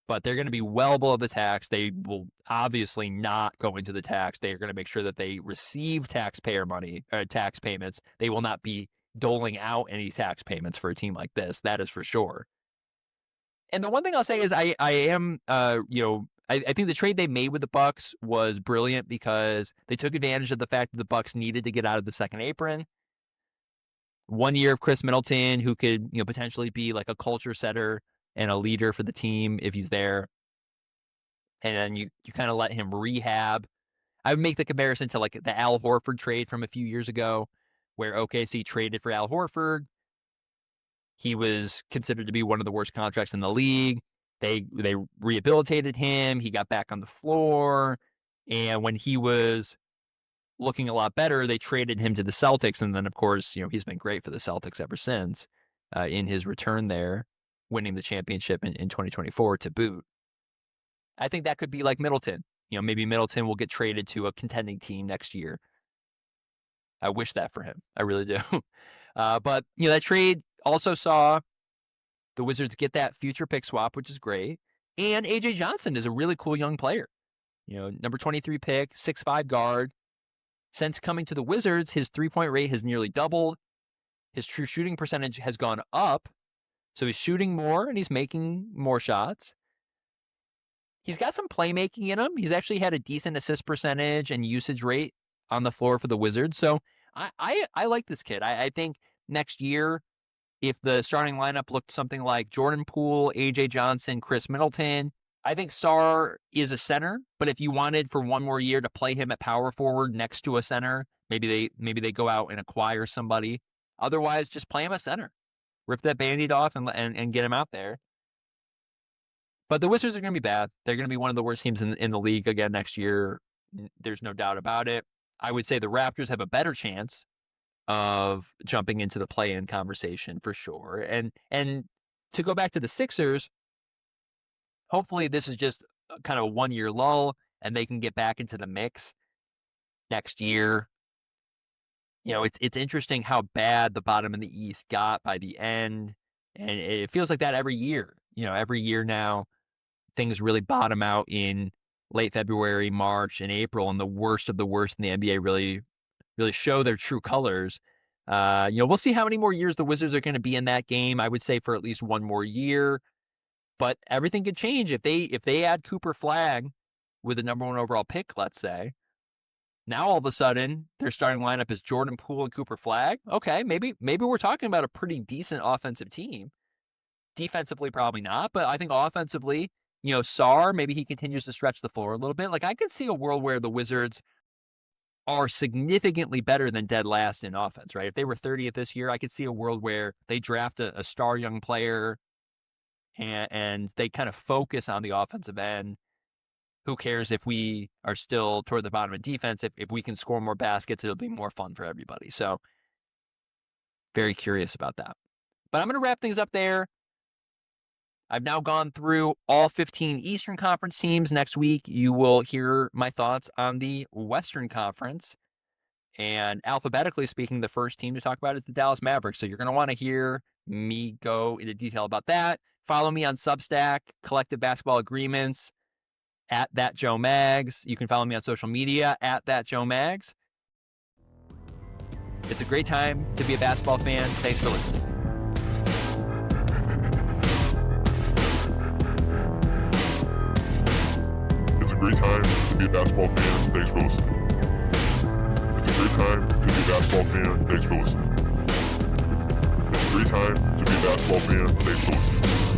But they're going to be well below the tax. They will obviously not go into the tax. They are going to make sure that they receive taxpayer money, tax payments. They will not be doling out any tax payments for a team like this. That is for sure. And the one thing I'll say is I think the trade they made with the Bucks was brilliant because they took advantage of the fact that the Bucks needed to get out of the second apron. 1 year of Khris Middleton, who could, potentially be like a culture setter and a leader for the team if he's there. And then you kind of let him rehab. I would make the comparison to like the Al Horford trade from a few years ago, where OKC traded for Al Horford. He was considered to be one of the worst contracts in the league. They rehabilitated him. He got back on the floor. And when he was looking a lot better, they traded him to the Celtics. And then, of course, he's been great for the Celtics ever since in his return there, winning the championship in 2024 to boot. I think that could be like Middleton. Maybe Middleton will get traded to a contending team next year. I wish that for him. I really do. But, that trade also saw the Wizards get that future pick swap, which is great. And A.J. Johnson is a really cool young player. Number 23 pick, 6'5" guard. Since coming to the Wizards, his three-point rate has nearly doubled. His true shooting percentage has gone up. So he's shooting more and he's making more shots. He's got some playmaking in him. He's actually had a decent assist percentage and usage rate on the floor for the Wizards. So I like this kid. I think next year, if the starting lineup looked something like Jordan Poole, A.J. Johnson, Khris Middleton, I think Sarr is a center. But if you wanted for one more year to play him at power forward next to a center, maybe they go out and acquire somebody. Otherwise, just play him a center. Rip that Band-Aid off and get him out there. But the Wizards are going to be bad. They're going to be one of the worst teams in the league again next year. There's no doubt about it. I would say the Raptors have a better chance of jumping into the play-in conversation for sure. And to go back to the Sixers, hopefully this is just kind of a one-year lull and they can get back into the mix next year. It's interesting how bad the bottom of the East got by the end. And it feels like that every year. Every year now, things really bottom out in late February, March, and April, and the worst of the worst in the NBA really show their true colors. We'll see how many more years the Wizards are going to be in that game. I would say for at least one more year. But everything could change if they add Cooper Flagg with the number 1 overall pick, let's say. Now all of a sudden, their starting lineup is Jordan Poole and Cooper Flagg. Okay, maybe we're talking about a pretty decent offensive team. Defensively, probably not, but I think offensively, Sarr, maybe he continues to stretch the floor a little bit. Like, I could see a world where the Wizards are significantly better than dead last in offense, right? If they were 30th this year, I could see a world where they draft a star young player and they kind of focus on the offensive end. Who cares if we are still toward the bottom of defense? If we can score more baskets, it'll be more fun for everybody. So, very curious about that. But I'm going to wrap things up there. I've now gone through all 15 Eastern Conference teams. Next week, you will hear my thoughts on the Western Conference. And alphabetically speaking, the first team to talk about is the Dallas Mavericks. So you're going to want to hear me go into detail about that. Follow me on Substack, Collective Basketball Agreements, @ThatJoeMags. You can follow me on social media, @ThatJoeMags. It's a great time to be a basketball fan. Thanks for listening. It's a great time to be a basketball fan. Thanks for listening. It's a great time to be a basketball fan. Thanks for listening. It's a great time to be a basketball fan. Thanks for listening.